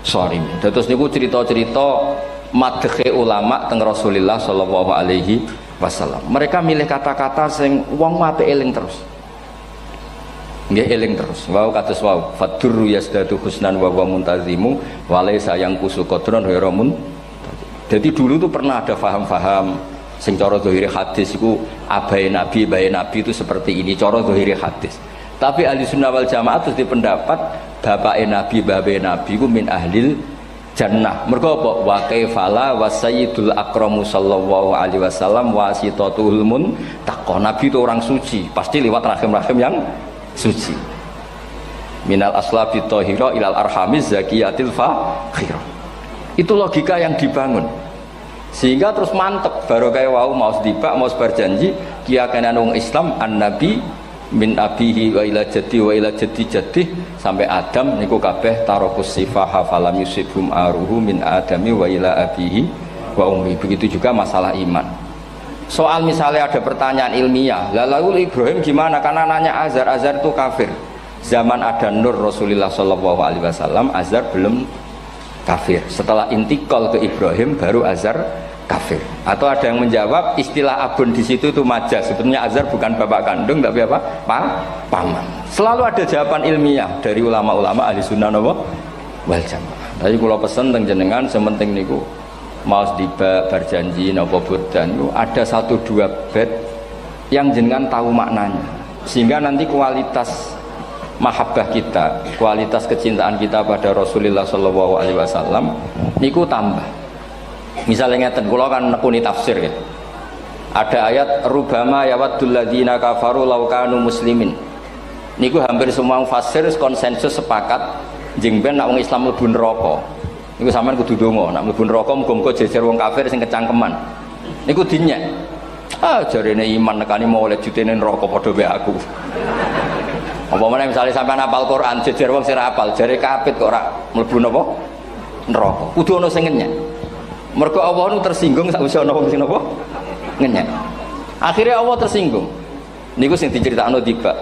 sorim. Terus niku cerita-cerita madhe ulama teng Rasulullah sallallahu alaihi wasallam. Mereka milih kata-kata sing wong apik eling terus. Nggih eling terus. Wau kados wau fadurru yasdadu husnan wa wa muntazimu wa laisa yang kusukotron heramun. Jadi dulu tuh pernah ada faham-faham sing cara zahiri hadis iku abai nabi itu seperti ini cara zahiri hadis. Tapi ahli sunnah wal jamaah terus dipendapat bapake nabi babe nabi ku min ahlil jannah. Mergo apa? Wa kaifala wa sayyidul akramu sallallahu alaihi wasallam wasitatul muntaqah. Nabi itu orang suci, pasti lewat rahim-rahim yang suci. Minal aslabi thahira ilal arhamiz zakiyatil fakhira. Itu logika yang dibangun. Sehingga terus mantep barokah wau mau dibak mau berjanji kiyakan wong Islam an-nabi min abihi wa ila jaddi jaddi sampai Adam niku kabeh tarokus sifaha falam yusibhum aruhu min adami wa ila abihi wa ummi. Begitu juga masalah iman. Soal misalnya ada pertanyaan ilmiah, lalu Ibrahim gimana? Karena nanya Azar itu kafir. Zaman ada Nur Rasulullah sallallahu alaihi wasallam, Azar belum kafir. Setelah intikal ke Ibrahim baru Azar kafir. Atau ada yang menjawab istilah abun di situ itu majaz. Sebetulnya Azar bukan bapak kandung tapi apa? Paman. Selalu ada jawaban ilmiah dari ulama-ulama ahli sunnah wal jamaah. Tapi kalau pesen teng jenengan sementing niku mau dibak berjanji napa bodan ada 1-2 bait yang jenengan tahu maknanya. Sehingga nanti kualitas mahabbah kita, kualitas kecintaan kita pada Rasulullah sallallahu alaihi wasallam niku tambah. Misalnya ngeten kula kan nekuni tafsir ya. Ada ayat rubama yawaddul ladzina kafaru law kanu muslimin. Niku hampir semua mufassir konsensus sepakat jeng ben nek wong Islam mlebu neraka. Niku sampean kudu ndonga nek mlebu neraka muga-muga jejer wong kafir sing kecangkeman. Niku dinyek. Jarene iman nekani mau oleh jutene neraka padha wae aku. Apa meneh misalnya sampean hafal Quran jejer wong sing hafal jare kapit kok ora mlebu napa neraka. Kudu ana sing ngenyek. Mergo Allah nu tersinggung sakwise ana wong sing napa ngenyek. Akhirnya Allah tersinggung. Niku sing diceritakno tiba.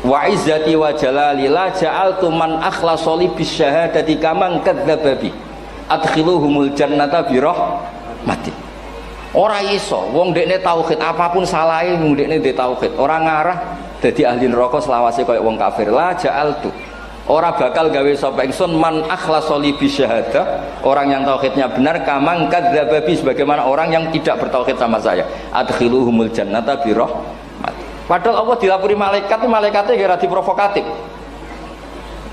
Wa izzati wa jalali la ja'altu man akhlasa li bisyahadati kaman kadzdzaba bi. Adkhiluhumul jannata bi rahmati. Ora iso wong dekne tauhid apapun salahe wong dekne ndek tauhid, ora ngarah dadi ahli neraka selawase kaya wong kafir. La ja'altu ora bakal gawe sapa ingsun man akhlasa li bisyahadah, orang yang tauhidnya benar kamang kadzdzaba bi, sebagaimana orang yang tidak bertauhid sama saya. Adkhiluhumul jannata bi rahmat. Padahal Allah dilapuri malaikat, malaikatnya kira diprovokatif.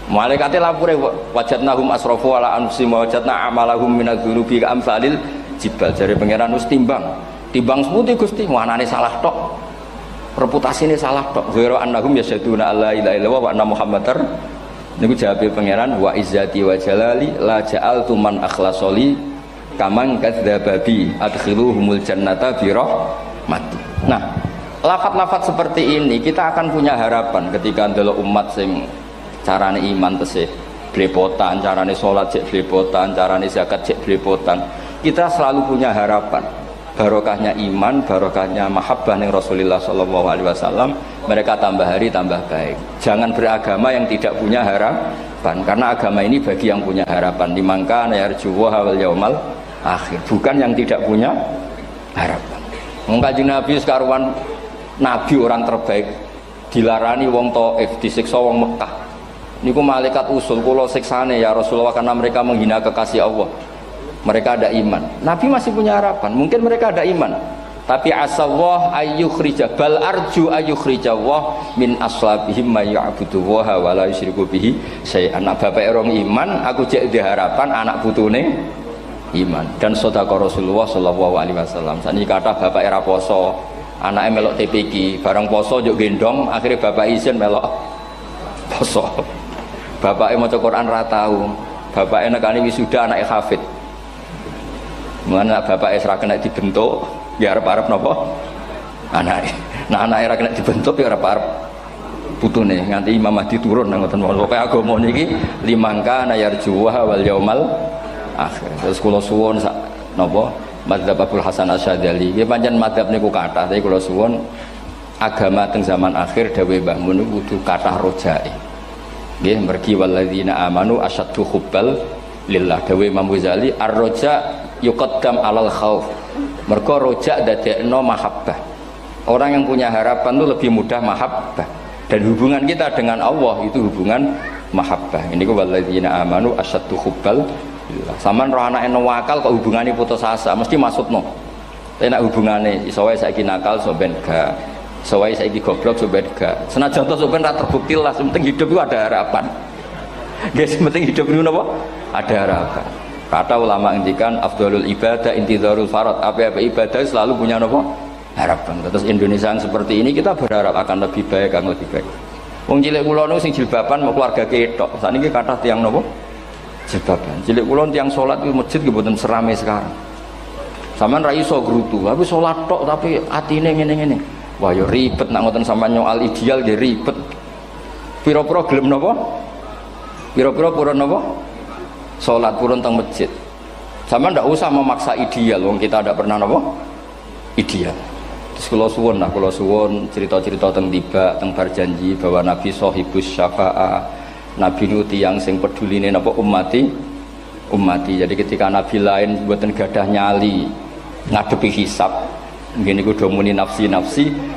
Malaikatnya lapure wajadnahum asrafu ala anfusihim wa wajadna amalahum minadz-dzunubi ka'amsalil jibal. Jare pangeran wis timbang seputi Gusti, wanane salah tok. Reputasine salah tok. Ghairu annahum yasyaduna alla ilaha illallah wa anna muhammadar. Niku jawabe pangeran wa izzati wa jalali la ja'altu man akhlasoli kaman kadzdzaba bi adkhiluhumul jannata bi rahmati. Nah, lafat-lafat seperti ini kita akan punya harapan ketika ndelok umat sing carane iman tesih blepotan, carane salat cek blepotan, carane zakat cek blepotan. Kita selalu punya harapan. Barokahnya iman, barokahnya mahabbah ning Rasulullah sallallahu alaihi wasallam, mereka tambah hari tambah baik. Jangan beragama yang tidak punya harapan, karena agama ini bagi yang punya harapan. Dimangka yarjuwa wal yaumal akhir, bukan yang tidak punya harapan. Wong Kanjeng Nabi sekaruan nabi orang terbaik dilarani wong Taif, disiksa wong Mekah. Niku malaikat usul kula siksane ya Rasulullah karena mereka menghina kekasih Allah. Mereka ada iman. Nabi masih punya harapan. Mungkin mereka ada iman. Tapi asawah ayyukhrija bal arju ayyukhrija wa min aslabihim may ya'budu wa la yusyriku bihi syai'an. Anak bapak orang iman, aku cek di harapan anak putune iman. Dan sedekah Rasulullah sallallahu alaihi wasallam. Saniki kata bapak era poso, anake melok TPQ, bareng poso njuk gendong, akhirnya bapak izin melok poso. Bapake maca Quran ra tau. Bapake nekani wisuda anake hafid. Mana bapake ora kena dibentuk, ya arep-arep napa? Anake. Nah anake ora kena dibentuk ya arep-arep putune nganti Imam Mahdi turun nang ngoten mawon. Pokoke agama niki limangka nayarjuha wal yaumal akhir. Terus kula suwun napa? Madzhab Abdul Hasan Asyadzali. Nggih pancen madzhab niku kathah, tapi kula suwun agama teng zaman akhir dawuh Mbah Mun kudu kathah rojae. Nggih mergi walladzina amanu asyaddu hubbal lillah. Dawuh Imam Ghazali ar-roja yuqaddam alal khauf. Mergo roja dadekno mahabbah. Orang yang punya harapan itu lebih mudah mahabbah. Dan hubungan kita dengan Allah itu hubungan mahabbah. Ini ku walladzina amanu asyaddu hubbal lillah. Saman roh anake wakal kok hubungane putus asa mesti maksudno. Nek hubungane iso wae saiki nakal so ben gak. Iso wae saiki goblok so ben gak. Senajan to so ben ra terbukti lah, penting hidup itu ada harapan. Guys, penting hidup itu napa? Ada harapan. Kata ulama ngendikan afdhalul ibadah intizarul farad. Apa-apa ibadah selalu punya napa? Harapan. Terus Indonesia yang seperti ini kita berharap akan lebih baik, akan lebih baik. Wong cilik kula niku sing jilbaban mau keluarga ketok. Saniki kathah tiyang napa? Jilbaban. Cilik kula tiyang salat di masjid nggih mboten serame sekarang. Sampeyan ra iso grutu, tapi salat tok tapi atine ngene-ngene. Wah ya ribet nak ngoten sampeyan nyoal ideal nggih ribet. Pira-pira gelem napa? Pira-pira purun napa? Salat purun teng masjid. Sampeyan ndak usah memaksa ideal, wong kita ndak pernah napa? Ideal. Terus kula suwun cerita-cerita teng tiba teng berjanji bahwa Nabi sahibus syafa'ah. Nabi nu tiyang sing peduline napa ummati. Jadi ketika Nabi lain mboten gadah nyali ngadepi hisab, ngene iku do muni nafsi,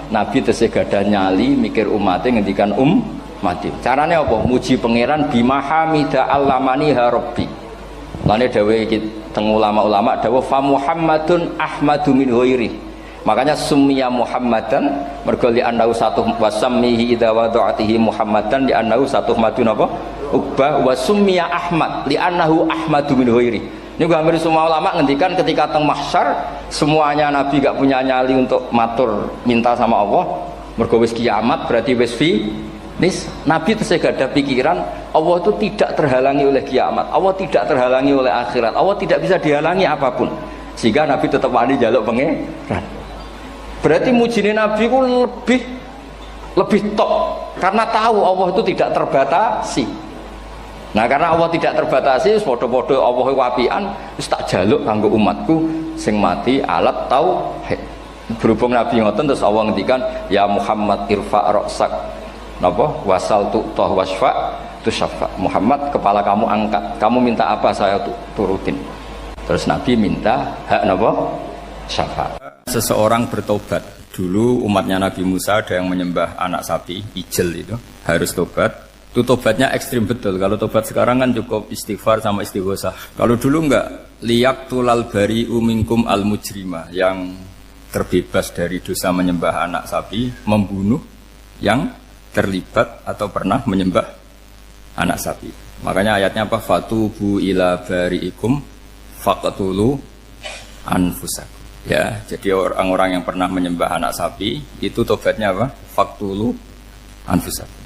Nabi tesih gadah nyali mikir umate ngendikan mati. Carane apa? Muji pangeran bima hamida allamani ha rabbi. Lane dawuh iki teng ulama-ulama dawuh fa Muhammadun ahmadu min ghairi. Makanya summiya Muhammadan mergo li annahu satu wasammihi idza wada'atihi Muhammadan li annahu satu madun apa? Uqbah wa summiya Ahmad li annahu ahmadu min ghairi. Ini hampir semua ulama ngendikan ketika teng mahsyar semuanya Nabi gak punya nyali untuk matur minta sama Allah. Mergo wis kiamat berarti wis finis. Nabi tesih gak ada pikiran Allah itu tidak terhalangi oleh kiamat. Allah tidak terhalangi oleh akhirat. Allah tidak bisa dihalangi apapun. Sehingga Nabi tetap wani njaluk pangeran. Berarti mujine Nabi ku lebih top karena tahu Allah itu tidak terbatasi. Nah karena Allah tidak terbatasi, podo-podo Allah wapian, wis tak jaluk kanggo umatku sing mati alat tauhid. Berhubung Nabi ngoten terus Allah ngendikan ya Muhammad irfa ra'sak napa wasal tu'tah wasfa tusaffa. Muhammad kepala kamu angkat, kamu minta apa saya turutin. Terus Nabi minta hak napa syafaat. Seseorang bertobat. Dulu umatnya Nabi Musa ada yang menyembah anak sapi, ijel itu, harus tobat. Itu tobatnya ekstrim betul. Kalau tobat sekarang kan cukup istighfar sama istighosah. Kalau dulu enggak, liyak tulal bari umingkum al mujrima, yang terbebas dari dosa menyembah anak sapi, membunuh yang terlibat atau pernah menyembah anak sapi. Makanya ayatnya apa? Fatubu ila bariikum faqtulu anfusakum. Ya, jadi orang-orang yang pernah menyembah anak sapi itu tobatnya apa? Faqtulu anfusakum.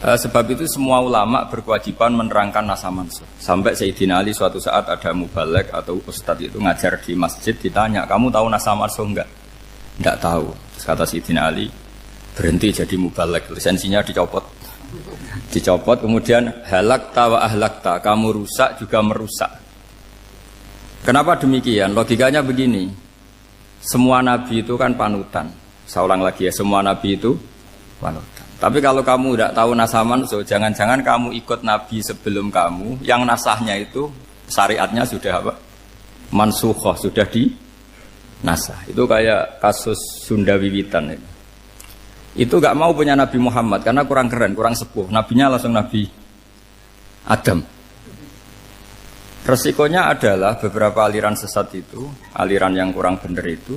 Sebab itu semua ulama berkewajiban menerangkan nasa mansuh. Sampai Sayyidina Ali suatu saat ada mubalek atau ustadz itu ngajar di masjid, ditanya, kamu tahu nasa mansuh enggak? Enggak tahu. Terus kata Sayyidina Ali, berhenti jadi mubalek, lisensinya dicopot. Dicopot, kemudian halakta wa ahlakta, kamu rusak juga merusak. Kenapa demikian? Logikanya begini, semua nabi itu kan panutan. Saya ulang lagi ya, semua nabi itu panutan. Tapi kalau kamu tidak tahu nasaman, so jangan-jangan kamu ikut nabi sebelum kamu, yang nasahnya itu syariatnya sudah apa? Mansukhoh, sudah di nasah. Itu kayak kasus Sunda Wiwitan. itu gak mau punya Nabi Muhammad karena kurang keren, kurang sepuh. Nabinya langsung Nabi Adam. Resikonya adalah beberapa aliran sesat itu, aliran yang kurang benar itu,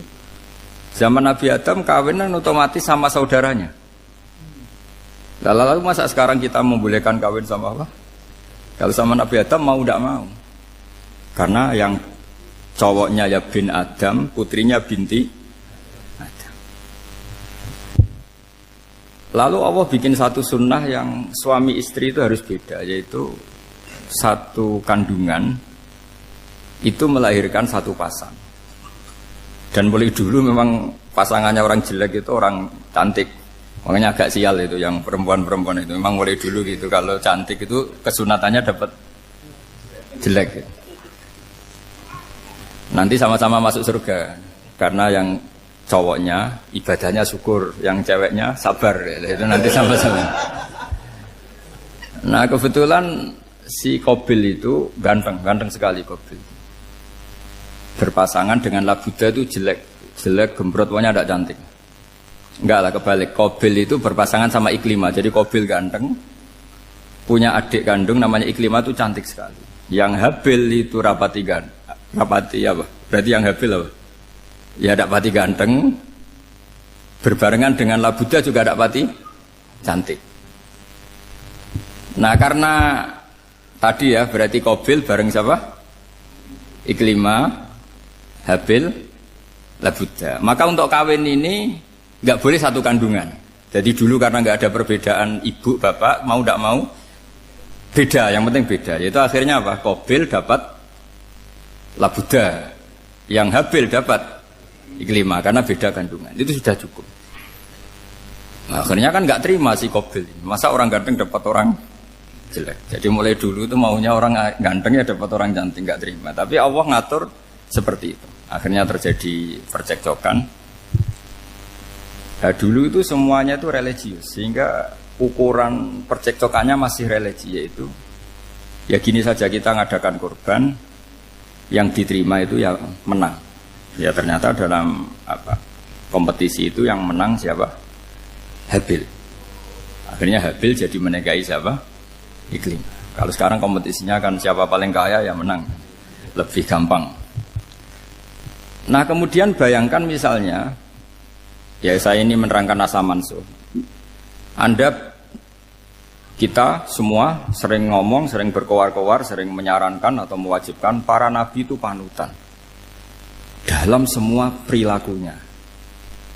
zaman Nabi Adam kawinan otomatis sama saudaranya. Lalu masa sekarang kita membolehkan kawin sama apa? Kalau sama Nabi Adam mau tidak mau. Karena yang cowoknya ya bin Adam, putrinya binti Adam. Lalu Allah bikin satu sunnah yang suami istri itu harus beda, yaitu satu kandungan itu melahirkan satu pasang. Dan mulai dulu memang pasangannya orang jelek itu orang cantik. Makanya agak sial itu yang perempuan-perempuan itu. Memang mulai dulu gitu. Kalau cantik itu kesunatannya dapat jelek gitu. Nanti sama-sama masuk surga. Karena yang cowoknya ibadahnya syukur, yang ceweknya sabar gitu. Itu nanti sama-sama. Nah kebetulan si Qabil itu ganteng sekali Qabil. Berpasangan dengan Labuda itu jelek gembrot, pokoknya tidak cantik. Enggak lah, kebalik. Qabil itu berpasangan sama Iklimah. Jadi Qabil ganteng, punya adik kandung namanya Iklimah itu cantik sekali. Yang Habil itu rapati apa? Berarti yang Habil apa? Ya dapati ganteng, berbarengan dengan Labuda juga dapati cantik. Nah karena tadi ya berarti Qabil bareng siapa? Iklimah, Habil, Labuda. Maka untuk kawin ini nggak boleh satu kandungan. Jadi dulu karena nggak ada perbedaan ibu bapak, mau tidak mau beda. Yang penting beda. Yaitu akhirnya apa? Qabil dapat Labuda, yang Habil dapat Iklimah karena beda kandungan. Itu sudah cukup. Nah, akhirnya kan nggak terima si Qabil. Masa orang ganteng dapat orang jelek. Jadi mulai dulu itu maunya orang ganteng ya dapat orang cantik, nggak terima. Tapi Allah ngatur seperti itu. Akhirnya terjadi percekcokan. Nah, dulu itu semuanya itu religius, sehingga ukuran percekcokannya masih religi, yaitu ya gini saja, kita ngadakan kurban, yang diterima itu ya menang. Ya ternyata dalam kompetisi itu yang menang siapa? Habil. Akhirnya Habil jadi menikahi siapa? Iklimah. Kalau sekarang kompetisinya kan siapa paling kaya ya menang, lebih gampang. Nah kemudian bayangkan misalnya, ya saya ini menerangkan asa mansuh. Kita semua sering ngomong, sering berkoar-koar, sering menyarankan atau mewajibkan para nabi itu panutan dalam semua perilakunya.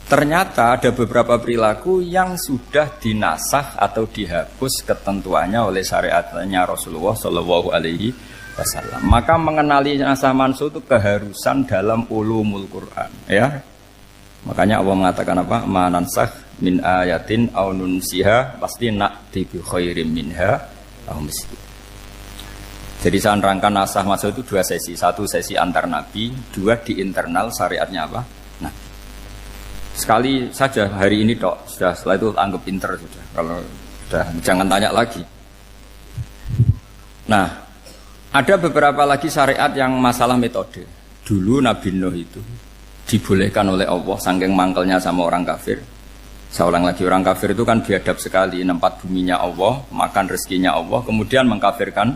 Ternyata ada beberapa perilaku yang sudah dinasah atau dihapus ketentuannya oleh syariatnya Rasulullah Shallallahu Alaihi Wasallam. Maka mengenali asa mansuh itu keharusan dalam ulumul Quran. Ya. Makanya Allah mengatakan apa? Manansah min ayatin aw nunsiha pasti na'ti bi khairim minha aw misli. Jadi saya nerangkan nasah masuk itu dua sesi. Satu sesi antar nabi, dua di internal syariatnya apa? Nah, sekali saja hari ini tok, sudah setelah itu anggap pinter sudah. Kalau sudah jangan tanya lagi. Nah, ada beberapa lagi syariat yang masalah metode. Dulu Nabi Nuh itu dibolehkan oleh Allah saking mangkelnya sama orang kafir. Saya ulang lagi, orang kafir itu kan biadab sekali, nempat buminya Allah, makan rezekinya Allah, kemudian mengkafirkan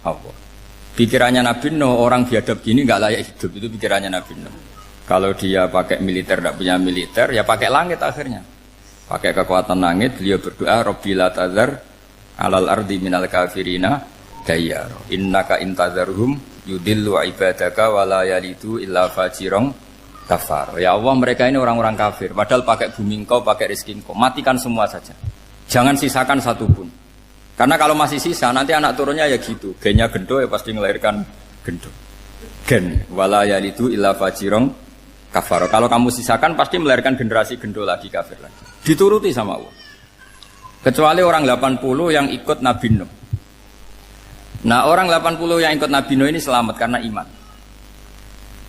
Allah. Pikirannya Nabi Nuh, orang biadab gini nggak layak hidup, itu pikirannya Nabi Nuh. Kalau dia pakai militer, tidak punya militer, ya pakai langit akhirnya. Pakai kekuatan langit, beliau berdoa, Rabbi la tazar alal ardi minal kafirina dayyar. Innaka intazarhum yudillu ibadaka wala yalidu illa fajirong kafar. Ya Allah, mereka ini orang-orang kafir. Padahal pakai bumi engkau, pakai rezeki engkau. Matikan semua saja. Jangan sisakan satu pun. Karena kalau masih sisa, nanti anak turunnya ya gitu. Gennya gendo ya pasti melahirkan gendo. Gen. Wala yalidu illa fajirong kafar. Kalau kamu sisakan pasti melahirkan generasi gendo lagi, kafir lagi. Dituruti sama Allah. Kecuali orang 80 yang ikut Nabi Nuh. Nah, orang 80 yang ikut Nabi Nuh ini selamat karena iman.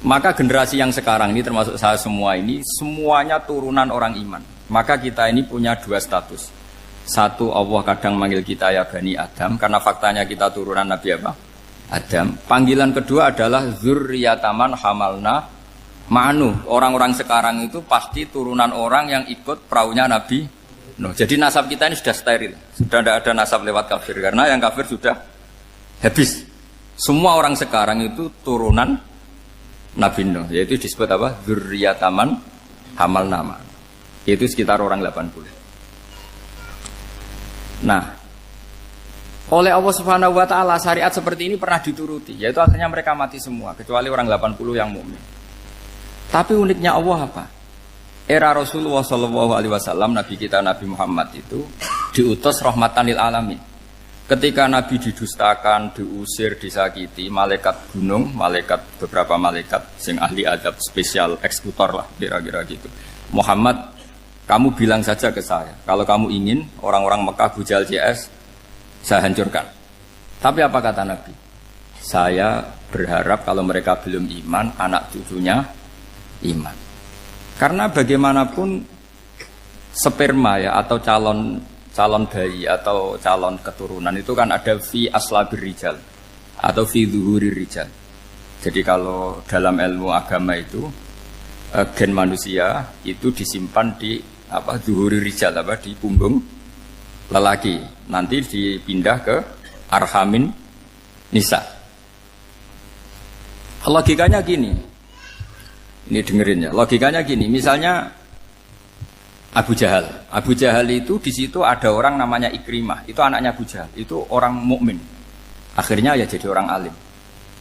Maka generasi yang sekarang ini termasuk saya semua ini semuanya turunan orang iman. Maka kita ini punya dua status. Satu, Allah kadang manggil kita ya Bani Adam karena faktanya kita turunan Nabi apa? Adam. Panggilan kedua adalah zurriyataman hamalna ma'nu. Orang-orang sekarang itu pasti turunan orang yang ikut perahunya Nabi Nuh. Jadi nasab kita ini sudah steril, sudah tidak ada nasab lewat kafir karena yang kafir sudah habis. Semua orang sekarang itu turunan Nabi Nuh, yaitu disebut apa? Dzurriyyataman hamal nama. Yaitu sekitar orang 80. Nah, oleh Allah Subhanahu wa taala syariat seperti ini pernah dituruti, yaitu akhirnya mereka mati semua kecuali orang 80 yang mukmin. Tapi uniknya Allah apa? Era Rasulullah sallallahu alaihi wasallam, nabi kita Nabi Muhammad itu diutus rahmatan lil alamin. Ketika Nabi didustakan, diusir, disakiti, malaikat gunung, beberapa malaikat sing ahli adab spesial eksekutor lah kira-kira gitu. Muhammad, kamu bilang saja ke saya, kalau kamu ingin orang-orang Mekah bujal CS, saya hancurkan. Tapi apa kata Nabi? Saya berharap kalau mereka belum iman, anak cucunya iman. Karena bagaimanapun sperma ya atau calon bayi atau calon keturunan itu kan ada fi aslabir rijal atau fi zuhurir rijal. Jadi kalau dalam ilmu agama itu gen manusia itu disimpan di zuhurir rijal di punggung lelaki, nanti dipindah ke arhamin nisa. Logikanya gini, ini dengerin ya. Logikanya gini, misalnya Abu Jahal itu di situ ada orang namanya Ikrimah, itu anaknya Abu Jahal, itu orang mukmin. Akhirnya ya jadi orang alim.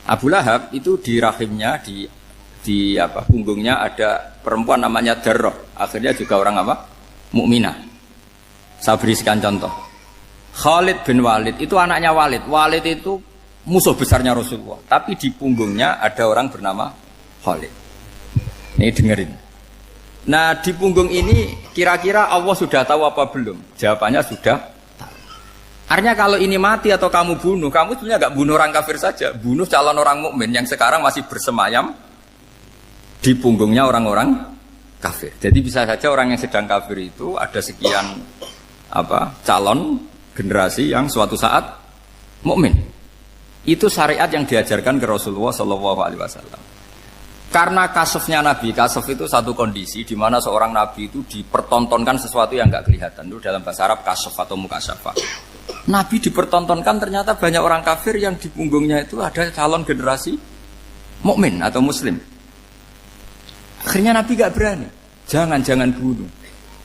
Abu Lahab itu di rahimnya di punggungnya ada perempuan namanya Darroh, akhirnya juga orang mukminah. Saya berikan contoh. Khalid bin Walid itu anaknya Walid. Walid itu musuh besarnya Rasulullah, tapi di punggungnya ada orang bernama Khalid. Ini dengerin. Nah di punggung ini kira-kira Allah sudah tahu apa belum? Jawabannya sudah tahu. Artinya kalau ini mati atau kamu bunuh, kamu sebenarnya nggak bunuh orang kafir saja, bunuh calon orang mukmin yang sekarang masih bersemayam di punggungnya orang-orang kafir. Jadi bisa saja orang yang sedang kafir itu ada sekian calon generasi yang suatu saat mukmin. Itu syariat yang diajarkan ke Rasulullah Shallallahu Alaihi Wasallam. Karena kasofnya Nabi, kasof itu satu kondisi di mana seorang Nabi itu dipertontonkan sesuatu yang nggak kelihatan. Itu dalam bahasa Arab kasof atau mukasyafa. Nabi dipertontonkan ternyata banyak orang kafir yang di punggungnya itu ada calon generasi mukmin atau muslim. Akhirnya Nabi nggak berani. Jangan bunuh.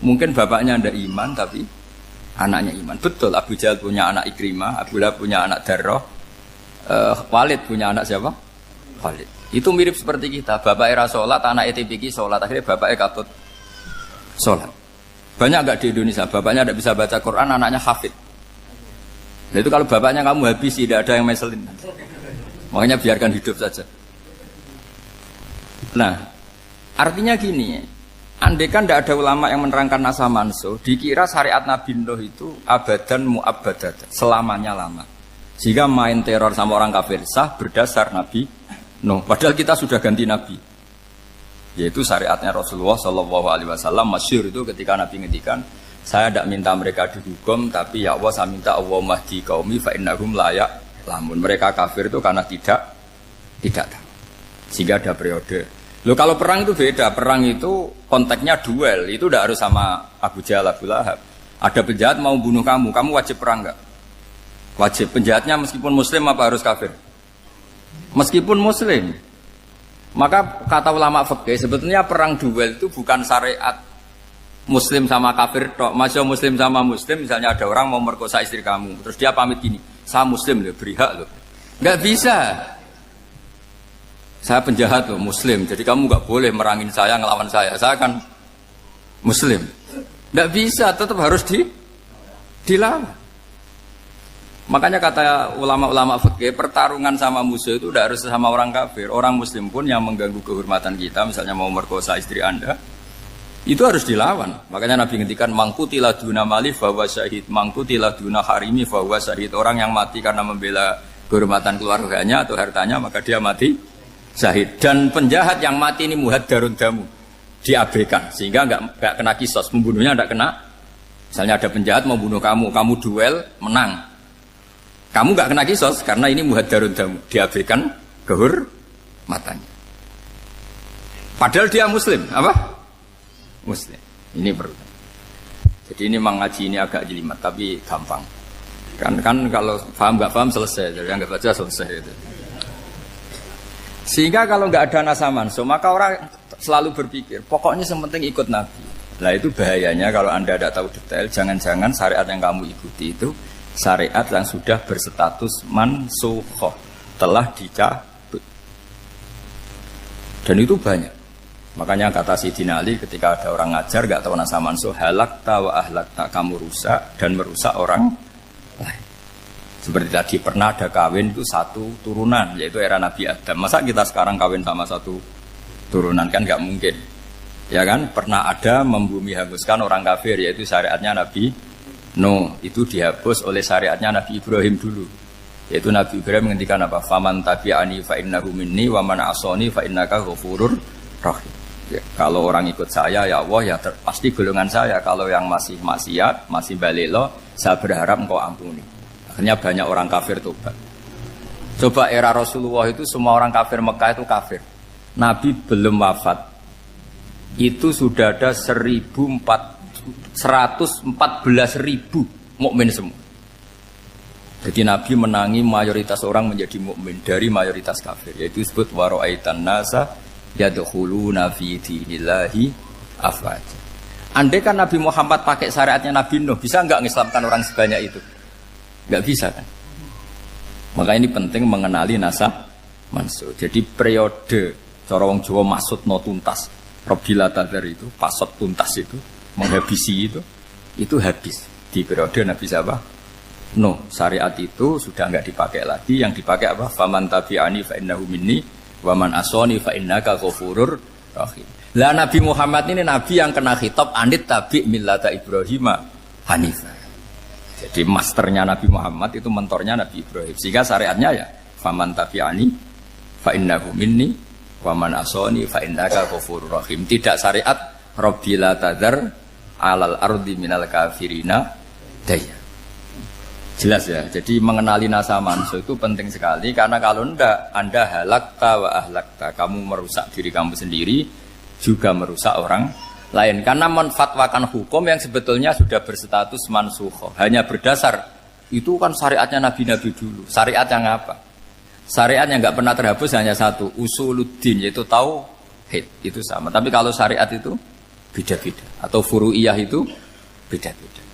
Mungkin bapaknya ada iman tapi anaknya iman. Betul, Abu Jahal punya anak Ikrimah, Abu Lahab punya anak Darroh, Walid punya anak siapa? Khalid. Itu mirip seperti kita, bapak era sholat, anak ETPK sholat, akhirnya bapaknya katut sholat. Banyak enggak di Indonesia, bapaknya tidak bisa baca Quran, anaknya hafid. Nah itu kalau bapaknya kamu habis, tidak ada yang meselin. Makanya biarkan hidup saja. Nah, artinya gini, andaikan tidak ada ulama yang menerangkan nasa mansuh, dikira syariat Nabi Nuh itu abadan mu'abbadat, selamanya lama. Sehingga main teror sama orang kafir sah berdasar Nabi Nuh, padahal kita sudah ganti Nabi, yaitu syariatnya Rasulullah Shallallahu Alaihi Wasallam. Masyhur itu ketika Nabi ngendikan, saya tidak minta mereka dihukum, tapi ya Allah saya minta Allah mahdi qaumi fa innahum layak lamun. Mereka kafir itu karena tidak tahu. Sehingga ada periode. Loh kalau perang itu beda, perang itu konteksnya duel, itu tidak harus sama Abu Jahal, Abu Lahab. Ada penjahat mau bunuh kamu wajib perang enggak? Wajib. Penjahatnya meskipun muslim apa harus kafir? Meskipun muslim. Maka kata ulama fikih sebetulnya perang duel itu bukan syariat muslim sama kafir tok. Masih muslim sama muslim, misalnya ada orang mau merkosa istri kamu, terus dia pamit gini, saya muslim loh, beri hak loh. Nggak bisa. Saya penjahat loh, muslim, jadi kamu nggak boleh merangin saya, ngelawan saya kan muslim. Nggak bisa, tetap harus dilawan. Makanya kata ulama-ulama fikih, pertarungan sama musuh itu tidak harus sama orang kafir. Orang muslim pun yang mengganggu kehormatan kita, misalnya mau merkosa istri Anda, itu harus dilawan. Makanya Nabi ngendikan mangkutila duna mali fahuwa syahid, mangkutila duna harimi fahuwa syahid. Orang yang mati karena membela kehormatan keluarganya atau hartanya, maka dia mati syahid. Dan penjahat yang mati ini muhaddarun damu, diabaikan sehingga enggak kena kisos, pembunuhnya enggak kena. Misalnya ada penjahat mau bunuh kamu duel menang. Kamu nggak kena kisos karena ini muhaddarun damu, diabaikan kehormatannya. Padahal dia muslim, apa? Muslim. Ini perlu. Jadi Jadi ini memang ngaji ini agak jelimet tapi gampang. Kan kalau paham nggak paham selesai, jadi yang nggak baca selesai itu. Sehingga kalau nggak ada nasa mansuh, maka orang selalu berpikir, pokoknya yang penting ikut Nabi. Nah itu bahayanya kalau Anda tidak tahu detail, jangan-jangan syariat yang kamu ikuti itu syariat yang sudah berstatus mansukhoh, telah dicabut. Dan itu banyak. Makanya kata Sayyidina Ali ketika ada orang ngajar gak tahu nasa mansuh, halakta wa ahlakta, kamu rusak dan merusak orang lain. Seperti tadi pernah ada kawin itu satu turunan, yaitu era Nabi Adam. Masa kita sekarang kawin sama satu turunan, kan gak mungkin. Ya kan, pernah ada membumi hanguskan orang kafir, yaitu syariatnya Nabi Nuh, itu dihapus oleh syariatnya Nabi Ibrahim dulu. Yaitu Nabi Ibrahim menghentikan apa? Faman tabi'ani fa innahu minni wa man asani fa innaka ghafurur rahim. Ya, kalau orang ikut saya ya Allah ya pasti golongan saya. Kalau yang masih maksiat, masih balelo, saya berharap engkau ampuni. Akhirnya banyak orang kafir tobat. Coba era Rasulullah itu semua orang kafir Mekah itu kafir. Nabi belum wafat. Itu sudah ada 114.000 mukmin semua. Jadi Nabi menangi mayoritas orang menjadi mukmin dari mayoritas kafir. Yaitu disebut wara'aitan nasa yadkhuluna fi dinillahi afwaja. Andai kan Nabi Muhammad pakai syariatnya Nabi Nuh, bisa enggak mengislamkan orang sebanyak itu? Enggak bisa kan? Maka ini penting mengenali nasah mansuh. Jadi periode cara wong Jawa maksud no tuntas, Robila Tadar itu, pasot tuntas itu, menghabisi itu habis di periode Nabi siapa? Nuh. Syariat itu sudah enggak dipakai lagi, yang dipakai apa? Faman tabi'ani fa innahu minni wa man asani fa innaka ghafurur rahim. Lah Nabi Muhammad ini nabi yang kena khitab anit tabi' millata Ibrahim hanifah. Jadi masternya Nabi Muhammad itu mentornya Nabi Ibrahim. Sehingga syariatnya ya faman tabi'ani fa innahu minni wa man asani fa innaka ghafurur rahim. Tidak syariat Rabbila tadar alal ardi minal kafirina daya. Jelas ya, jadi mengenali nasa mansuh itu penting sekali. Karena kalau tidak, Anda halakta wa ahlakta, kamu merusak diri kamu sendiri, juga merusak orang lain. Karena menfatwakan hukum yang sebetulnya sudah berstatus mansuh, hanya berdasar, itu kan syariatnya Nabi-Nabi dulu. Syariat yang apa? Syariat yang nggak pernah terhapus hanya satu, usuluddin, yaitu tauhid, itu sama. Tapi kalau syariat itu beda-beda, atau furu'iyah itu beda-beda.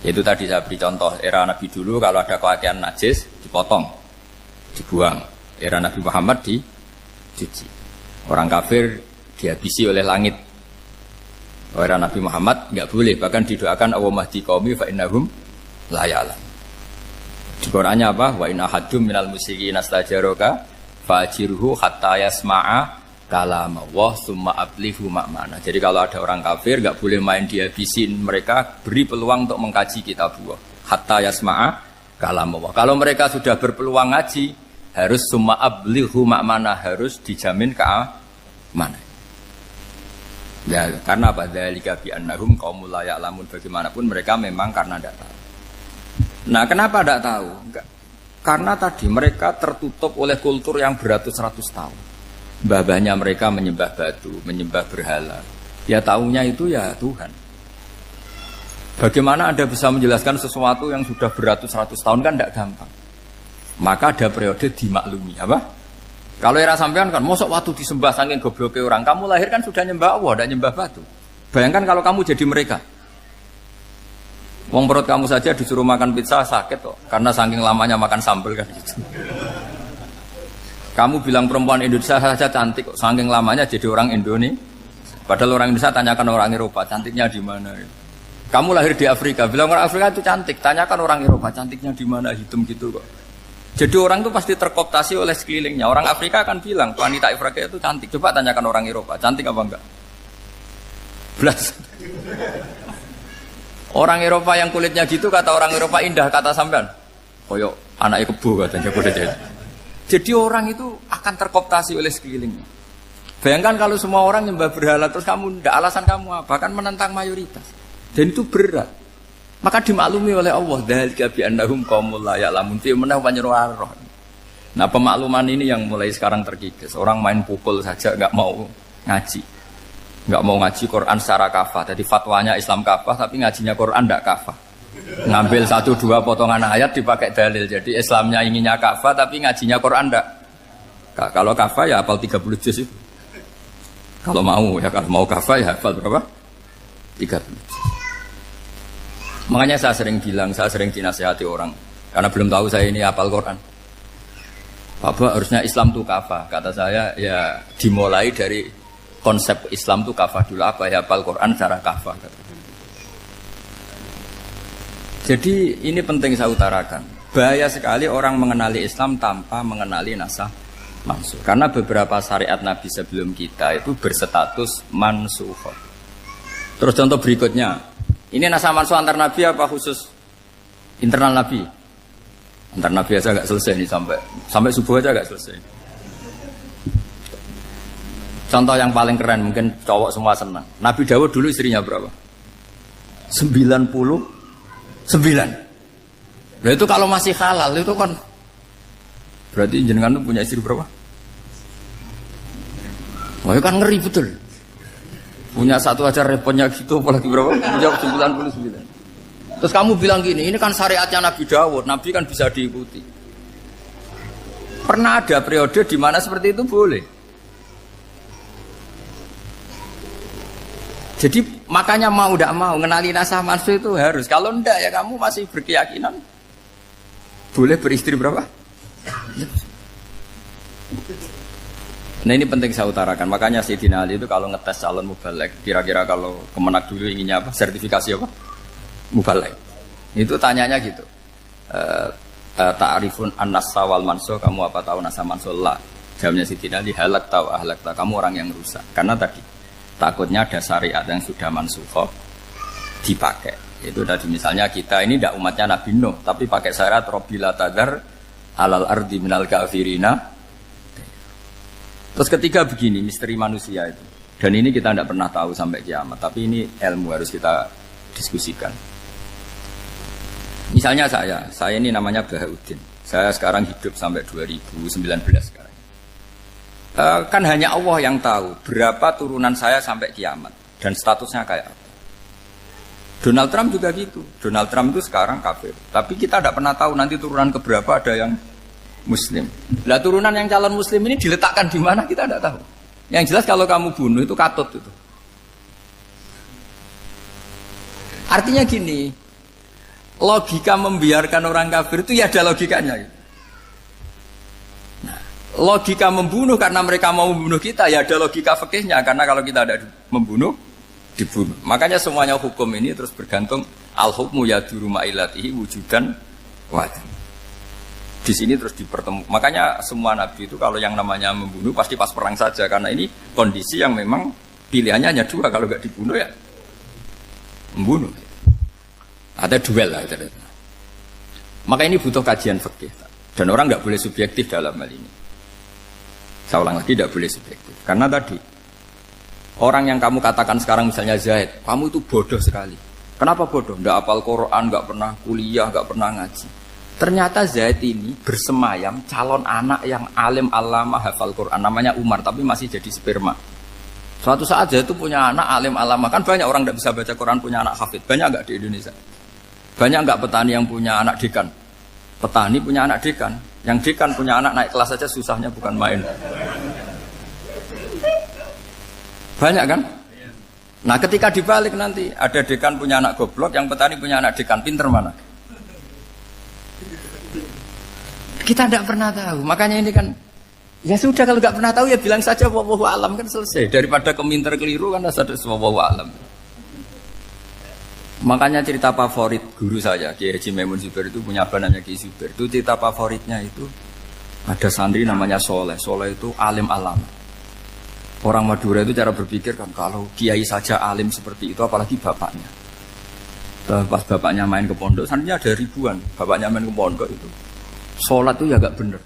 Yaitu tadi saya beri contoh, era Nabi dulu kalau ada pakaian najis dipotong, dibuang. Era Nabi Muhammad dicuci. Orang kafir dihabisi oleh langit. Era Nabi Muhammad nggak boleh, bahkan didoakan Allahumma hdi qaumi fa innahum la ya'lamun. Di Qur'annya apa? Wa in ahadum minal musyrikin astajaraka fa'jirhu hatta yasma'a kalam Allah summa ablihu makmana. Jadi kalau ada orang kafir nggak boleh main dihabisin, mereka beri peluang untuk mengkaji kitabullah hatta yasma'a kalam Allah. Kalau mereka sudah berpeluang ngaji, harus summa ablihu makmana, harus dijamin keamanan. Ya, karena apa? Dzalika bi annahum qaumul la ya'lamun. Bagaimanapun mereka memang karena tidak tahu. Nah, kenapa tidak tahu? Enggak. Karena tadi mereka tertutup oleh kultur yang beratus-ratus tahun. Mbah-mbahnya mereka menyembah batu, menyembah berhala. Ya taunya itu ya Tuhan. Bagaimana Anda bisa menjelaskan sesuatu yang sudah beratus-ratus tahun, kan tidak gampang. Maka ada periode dimaklumi. Apa? Kalau era sampean kan, mosok waktu disembah saking gobloknya orang. Kamu lahir kan sudah nyembah Allah, tidak nyembah batu. Bayangkan kalau kamu jadi mereka. Wong perut kamu saja disuruh makan pizza sakit kok, karena saking lamanya makan sambal kan gitu. Kamu bilang perempuan Indonesia saja cantik kok, saking lamanya jadi orang Indonesia. Padahal orang Indonesia tanyakan orang Eropa, cantiknya di mana? Kamu lahir di Afrika, bilang orang Afrika itu cantik, tanyakan orang Eropa, cantiknya di mana? Hitam gitu kok. Jadi orang itu pasti terkooptasi oleh sekelilingnya. Orang Afrika akan bilang wanita Afrika itu cantik. Coba tanyakan orang Eropa, cantik apa enggak? Belas. Orang Eropa yang kulitnya gitu kata orang Eropa indah, kata sampean. Koyok anaknya kebo katanya kuda jadi. Jadi orang itu akan terkooptasi oleh sekelilingnya. Bayangkan kalau semua orang nyembah berhala terus kamu tidak, alasan kamu apa? Kan menentang mayoritas. Dan itu berat. Maka dimaklumi oleh Allah, dzalika bi annahum qaumul la ya'lamun fi manah panyeruar. Nah, pemakluman ini yang mulai sekarang terkikis. Orang main pukul saja enggak mau ngaji. nggak mau ngaji Quran secara kafah. Jadi fatwanya Islam kafah, tapi ngajinya Quran tidak kafah. Ngambil 1-2 potongan ayat dipakai dalil. Jadi Islamnya inginnya kafah, tapi ngajinya Quran tidak. Kalau kafah ya hafal 30 juz itu. Kalau mau kafah ya hafal berapa? 30 juz. Makanya saya sering dinasihati orang karena belum tahu saya ini hafal Quran. Bapak harusnya Islam itu kafah. Kata saya ya dimulai dari konsep Islam itu kafah dulu, apa ya hafal Quran secara kafah. Jadi ini penting saya utarakan. Bahaya sekali orang mengenali Islam tanpa mengenali nasah mansukh. Karena beberapa syariat Nabi sebelum kita itu berstatus mansukh. Terus contoh berikutnya, ini nasah mansukh antar Nabi apa khusus internal Nabi? Antar Nabi aja gak selesai nih sampai subuh aja gak selesai. Contoh yang paling keren, mungkin cowok semua senang. Nabi Dawud dulu istrinya berapa? 99. Nah itu kalau masih halal itu kan berarti jenengan tuh punya istri berapa? Wah itu kan ngeri betul. Punya satu aja repotnya gitu, apalagi berapa? Punya 99. Terus kamu bilang gini, ini kan syariatnya Nabi Dawud, Nabi kan bisa diikuti. Pernah ada periode di mana seperti itu boleh. Jadi makanya mau tidak mau ngenali nasah mansukh itu harus. Kalau enggak ya kamu masih berkeyakinan boleh beristri berapa? Nah ini penting saya utarakan. Makanya Sayyidina Ali itu kalau ngetes calon mubaligh, kira-kira kalau Kemenak dulu inginnya apa? Sertifikasi apa? Mubaligh. Itu tanyanya gitu. Ta'rifun an-nassa wal mansukh, kamu apa tahu nasah mansukh? La. Jawabnya Sayyidina Ali, halak tahu ahlak tahu, kamu orang yang rusak. Karena tadi takutnya ada syariat yang sudah mansukh dipakai. Itu tadi misalnya kita ini tidak umatnya Nabi Nuh, tapi pakai syarat Robbila tadar alal ardi minal kafirina. Terus ketiga begini, misteri manusia itu. Dan ini kita tidak pernah tahu sampai kiamat, tapi ini ilmu harus kita diskusikan. Misalnya saya ini namanya Bahauddin. Saya sekarang hidup sampai 2019 sekarang. Kan hanya Allah yang tahu berapa turunan saya sampai kiamat dan statusnya kayak apa. Donald Trump juga gitu. Donald Trump itu sekarang kafir, tapi kita tidak pernah tahu nanti turunan keberapa ada yang Muslim. Lah turunan yang calon Muslim ini diletakkan di mana kita tidak tahu. Yang jelas kalau kamu bunuh itu katut itu. Artinya gini, logika membiarkan orang kafir itu ya ada logikanya. Gitu. Logika membunuh karena mereka mau membunuh kita ya ada logika fikihnya, karena kalau kita ada membunuh dibunuh. Makanya semuanya hukum ini terus bergantung al-hukmu yaduru ma'ilatihi wujudan wajib. Di sini terus dipertemukan. Makanya semua nabi itu kalau yang namanya membunuh pasti pas perang saja, karena ini kondisi yang memang pilihannya hanya dua, kalau nggak dibunuh ya membunuh. Ada duel lah. Maka ini butuh kajian fikih dan orang nggak boleh subjektif dalam hal ini. Saya ulang lagi, tidak boleh subjektif. Karena tadi, orang yang kamu katakan sekarang misalnya Zaid, kamu itu bodoh sekali. Kenapa bodoh? Nggak hafal Quran, nggak pernah kuliah, nggak pernah ngaji. Ternyata Zaid ini bersemayam calon anak yang alim alama hafal Quran. Namanya Umar, tapi masih jadi sperma. Suatu saat Zaid itu punya anak alim alama. Kan banyak orang nggak bisa baca Quran punya anak hafid. Banyak nggak di Indonesia? Banyak nggak petani yang punya anak dekan? Petani punya anak dekan. Yang dekan punya anak naik kelas saja susahnya bukan main. Banyak kan? Nah ketika dibalik nanti ada dekan punya anak goblok, yang petani punya anak dekan pinter mana? Kita tidak pernah tahu. Makanya ini kan ya sudah, kalau nggak pernah tahu ya bilang saja wallahu alam, kan selesai. Daripada keminter keliru kan ada wallahu alam. Makanya cerita favorit guru saya, Kiai Haji Maimun Zubair itu punya apa namanya Kiai Zubair. Itu cerita favoritnya itu ada santri namanya Soleh. Soleh itu alim alam. Orang Madura itu cara berpikir kan kalau kiai saja alim seperti itu, apalagi bapaknya. Pas bapaknya main ke pondok, santrinya ada ribuan. Bapaknya main ke pondok itu, sholat itu ya gak bener,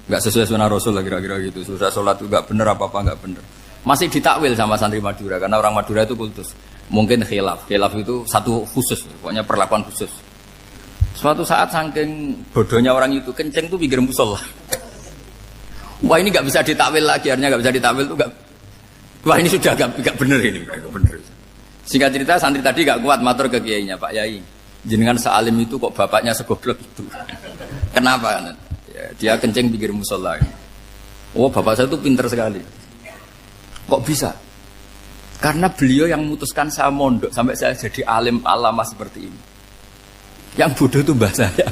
gak sesuai sunnah Rasul lah kira-kira gitu. Sudah sholat itu gak bener, apa-apa gak bener. Masih ditakwil sama santri Madura, karena orang Madura itu kultus. Mungkin khilaf itu satu khusus, pokoknya perlakuan khusus. Suatu saat saking bodohnya orang itu, kenceng tuh pinggir musola. Wah ini gak bisa ditakwil lagi, akhirnya gak bisa ditakwil tuh Wah ini sudah agak bener ini, bener. Singkat cerita santri tadi gak kuat matur ke kiainya, Pak Yai, jenengan sealim itu kok bapaknya segoblok itu. Kenapa? Ya, dia kencing pinggir musola. Oh bapak saya itu pinter sekali. Kok bisa? Karena beliau yang memutuskan saya mondok sampai saya jadi alim alama seperti ini. Yang bodoh itu mbah saya.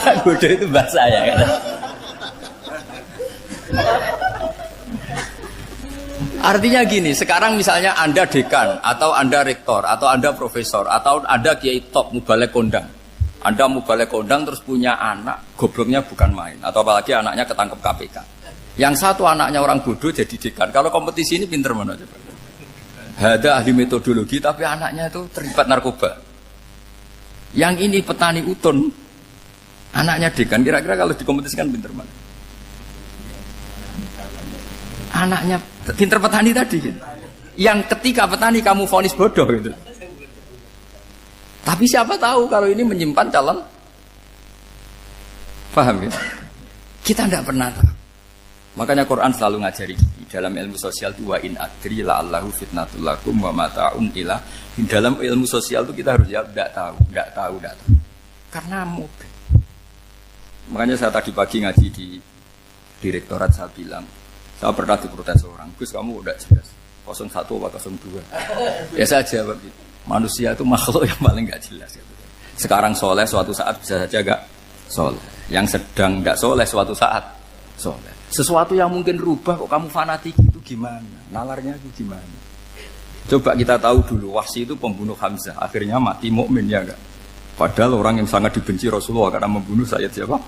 Yang bodoh itu mbah saya. Artinya gini, sekarang misalnya Anda dekan, atau Anda rektor, atau Anda profesor, atau Anda kiai top, mubalek kondang. Anda mubalek kondang terus punya anak, gobloknya bukan main. Atau apalagi anaknya ketangkep KPK. Yang satu anaknya orang bodoh jadi dekan. Kalau kompetisi ini pinter mana coba? Ada ahli metodologi, tapi anaknya itu terlibat narkoba. Yang ini petani utun, anaknya dekan. Kira-kira kalau dikompetisikan pinter mana? Anaknya pinter petani tadi gitu. Yang ketika petani kamu vonis bodoh gitu. Tapi siapa tahu kalau ini menyimpan calon. Paham ya? Kita tidak pernah tahu. Makanya Quran selalu ngajari dalam ilmu sosial itu wa in adri la'allahu fitnatul lakum wa mata'un ila. Di dalam ilmu sosial itu kita harus jawab tidak tahu. Karena mudah. Makanya saya tadi pagi ngaji di direktorat saya bilang, saya pernah diprotes orang, Gus kamu udah jelas 01 atau 02. Ya saya jawab gitu. Manusia itu makhluk yang paling gak jelas gitu. Sekarang soleh suatu saat bisa saja gak soleh. Yang sedang gak soleh suatu saat soleh. Sesuatu yang mungkin rubah kok kamu fanatik itu gimana? Nalarnya itu gimana? Coba kita tahu dulu Wahsy itu pembunuh Hamzah, akhirnya mati mukmin ya enggak? Padahal orang yang sangat dibenci Rasulullah karena membunuh Sayyid siapa?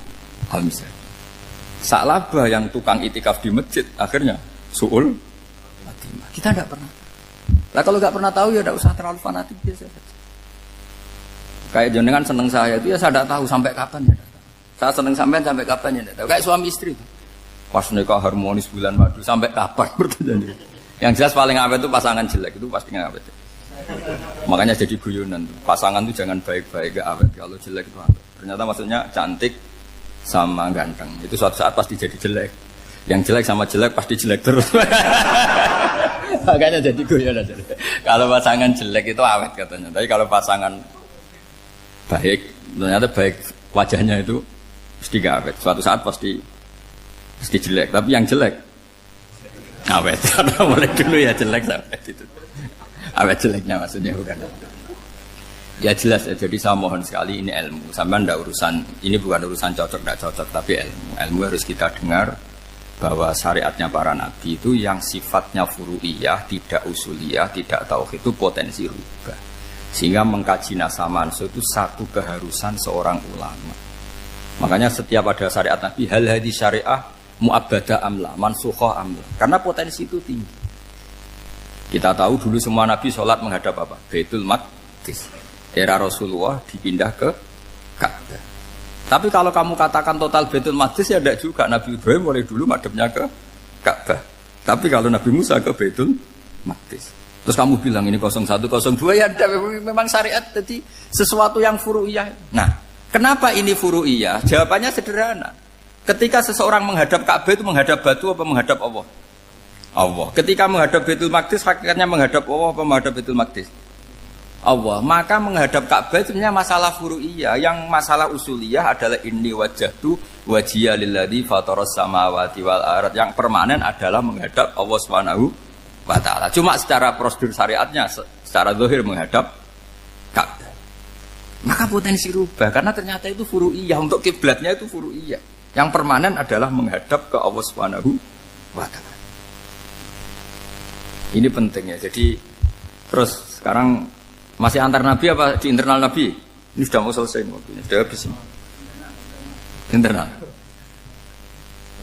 Hamzah. Sa'labah yang tukang itikaf di masjid akhirnya su'ul Fatimah. Kita tidak pernah. Nah kalau nggak pernah tahu ya tidak usah terlalu fanatik biasa saja. Kayak jenengan seneng saya itu ya saya tidak tahu sampai kapan ya. Saya seneng sampean sampai kapan ya. Tahu. Kayak suami istri itu. Pas nikah harmonis bulan madu sampai kapan bertanya. Yang jelas paling awet itu pasangan jelek itu pasti nggak awet. Makanya jadi guyonan. Pasangan itu jangan baik-baik gak awet. Kalau jelek itu awet. Ternyata maksudnya cantik sama ganteng itu suatu saat pasti jadi jelek. Yang jelek sama jelek pasti jelek terus. Makanya jadi guyon aja. Kalau pasangan jelek itu awet katanya. Tapi kalau pasangan baik, ternyata baik wajahnya itu pasti gak awet. Suatu saat pasti jelek. Tapi yang jelek awet. Karena mulai dulu ya jelek sampai itu. Awet jeleknya maksudnya bukan. Ya jelas ya, jadi saya mohon sekali ini ilmu. Sampai ndak urusan, ini bukan urusan cocok ndak cocok, tapi ilmu. Ilmu harus kita dengar bahwa syariatnya para nabi itu yang sifatnya furu'iyah, tidak usuliyah, tidak tauhid itu potensi rubah. Sehingga mengkaji nasah mansuh itu satu keharusan seorang ulama. Makanya setiap ada syariat nabi, hal hadis syariah mu'abbadah amla, mansukhah amla. Karena potensi itu tinggi. Kita tahu dulu semua nabi sholat menghadap apa? Baitul Maqdis. Era Rasulullah dipindah ke Ka'bah. Tapi kalau kamu katakan total Baitul Maqdis ya tidak juga. Nabi Ibrahim mulai dulu madhabnya ke Ka'bah. Tapi kalau Nabi Musa ke Baitul Maqdis. Terus kamu bilang ini 01, 02 ya memang syariat jadi sesuatu yang furu'iyah. Nah, kenapa ini furu'iyah? Jawabannya sederhana. Ketika seseorang menghadap Ka'bah itu menghadap batu apa menghadap Allah? Allah. Ketika menghadap Baitul Maqdis hakikatnya menghadap Allah apa menghadap Baitul Maqdis? Allah. Maka menghadap Ka'bah itu sebenarnya masalah furu'iyah. Yang masalah usuliyah adalah inni wajjahtu wajhiya lilladzi fataras samawati wal ardh. Yang permanen adalah menghadap Allah Subhanahu wa taala. Cuma secara prosedur syariatnya secara zahir menghadap Ka'bah. Maka potensi rubah karena ternyata itu furu'iyah. Untuk kiblatnya itu furu'iyah. Yang permanen adalah menghadap ke Allah Subhanahu wa taala. Ini penting ya. Jadi terus sekarang masih antar nabi apa di internal nabi? Ini sudah mau selesai waktunya, sudah habis ini. Internal.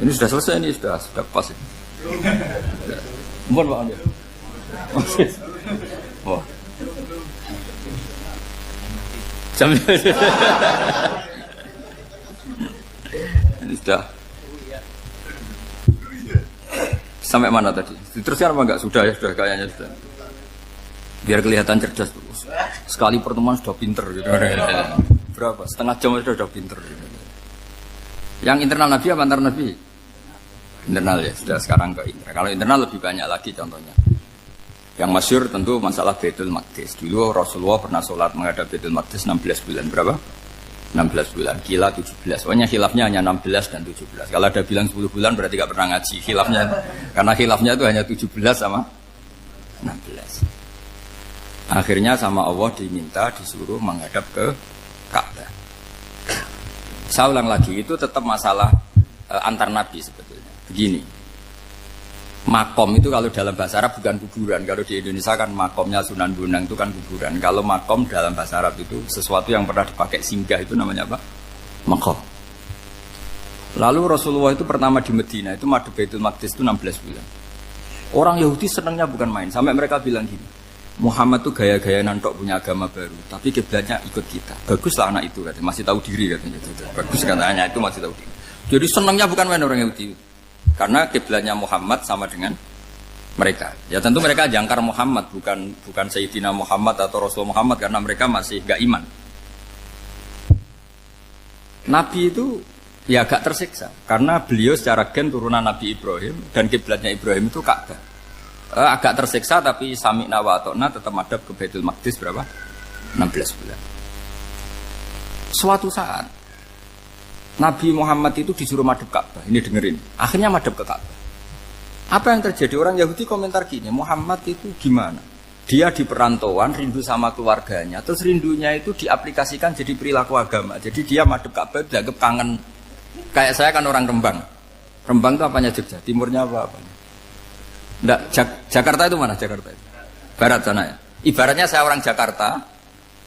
Ini sudah selesai, ini sudah pas ini. Mohon Pak Andi. Wah. Jam ini sudah. Sampai mana tadi? Diteruskan apa enggak? Sudah ya, sudah kayaknya sudah. Biar kelihatan cerdas terus. Sekali pertemuan sudah pinter gitu. Berapa? Setengah jam sudah pinter gitu. Yang internal nabi apa antar nabi? Internal ya, sudah sekarang ke internal. Kalau internal lebih banyak lagi contohnya. Yang masyhur tentu masalah Baitul Maqdis. Dulu Rasulullah pernah sholat menghadap Baitul Maqdis 16 bulan. Berapa? 16 bulan. Kila 17. Pokoknya khilafnya hanya 16 dan 17. Kalau ada bilang 10 bulan berarti gak pernah ngaji. Khilafnya, karena khilafnya itu hanya 17 sama 16. Akhirnya sama Allah diminta, disuruh menghadap ke Ka'bah. Saya ulang lagi, itu tetap masalah antar nabi sebetulnya. Begini, makom itu kalau dalam bahasa Arab bukan kuburan. Kalau di Indonesia kan makomnya Sunan Bonang itu kan kuburan. Kalau makom dalam bahasa Arab itu sesuatu yang pernah dipakai singgah, itu namanya apa? Makom. Lalu Rasulullah itu pertama di Medina itu madhep Baitul Maqdis itu 16 bulan. Orang Yahudi senangnya bukan main. Sampai mereka bilang gini, Muhammad tuh gaya-gaya nantok punya agama baru, tapi kiblatnya ikut kita. Baguslah anak itu katanya, masih tahu diri katanya. Bagus katanya itu masih tahu diri. Jadi senangnya bukan main orang Yahudi. Karena kiblatnya Muhammad sama dengan mereka. Ya tentu mereka jangkar Muhammad, bukan Sayyidina Muhammad atau Rasul Muhammad, karena mereka masih gak iman. Nabi itu ya agak tersiksa karena beliau secara gen turunan Nabi Ibrahim dan kiblatnya Ibrahim itu Ka'bah. Agak tersiksa tapi sami'na wa ata'na tetap madhab ke Baitul Maqdis berapa? 16 bulan. Suatu saat Nabi Muhammad itu disuruh madhab Ka'bah. Ini dengerin. Akhirnya madhab ke Ka'bah. Apa yang terjadi? Orang Yahudi komentar gini, Muhammad itu gimana? Dia di perantauan, rindu sama keluarganya. Terus rindunya itu diaplikasikan jadi perilaku agama. Jadi dia madhab Ka'bah, dianggap kangen. Kayak saya kan orang Rembang. Rembang itu apanya Jogja? Timurnya apa? Enggak, Jakarta itu mana Jakarta itu? Barat sana ya. Ibaratnya saya orang Jakarta,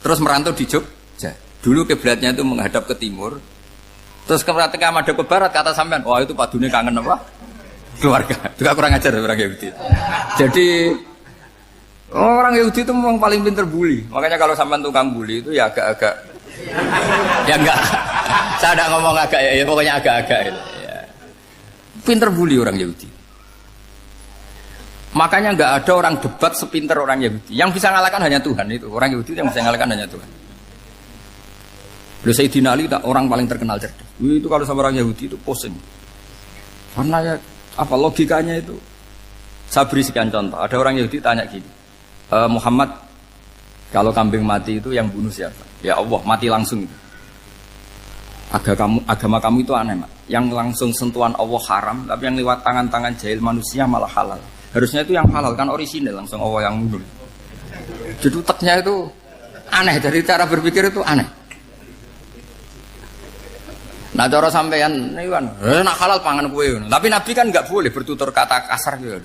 terus merantau di Jogja. Dulu kiblatnya itu menghadap ke timur. Terus ketika madhab ke barat, kata sampean, wah itu padunya kangen apa? Keluarga. Itu kurang ajar orang Yahudi. Jadi orang Yahudi itu memang paling pinter bully. Makanya kalau sampean tukang bully itu ya agak-agak, ya enggak. Saya tidak ngomong agak ya, pokoknya agak-agak. Ya. Pinter bully orang Yahudi. Makanya nggak ada orang debat sepinter orang Yahudi. Yang bisa ngalahkan hanya Tuhan itu. Orang Yahudi yang bisa ngalahkan hanya Tuhan. Lalu Sayyidina Ali orang paling terkenal cerdas. Itu kalau sama orang Yahudi itu pusing. Karena ya apa logikanya itu? Saya beri sekian contoh. Ada orang Yahudi tanya gini, Muhammad, kalau kambing mati itu yang bunuh siapa? Ya Allah, mati langsung itu. Agama kamu itu aneh, Mak. Yang langsung sentuhan Allah haram, tapi yang lewat tangan-tangan jahil manusia malah halal. Harusnya itu yang halal kan orisinil, langsung Allah yang mundur. Jadi utaknya itu aneh, dari cara berpikir itu aneh. Nah cara sampean ini kan, nak halal pangan kue. Tapi Nabi kan nggak boleh bertutur kata kasar gitu.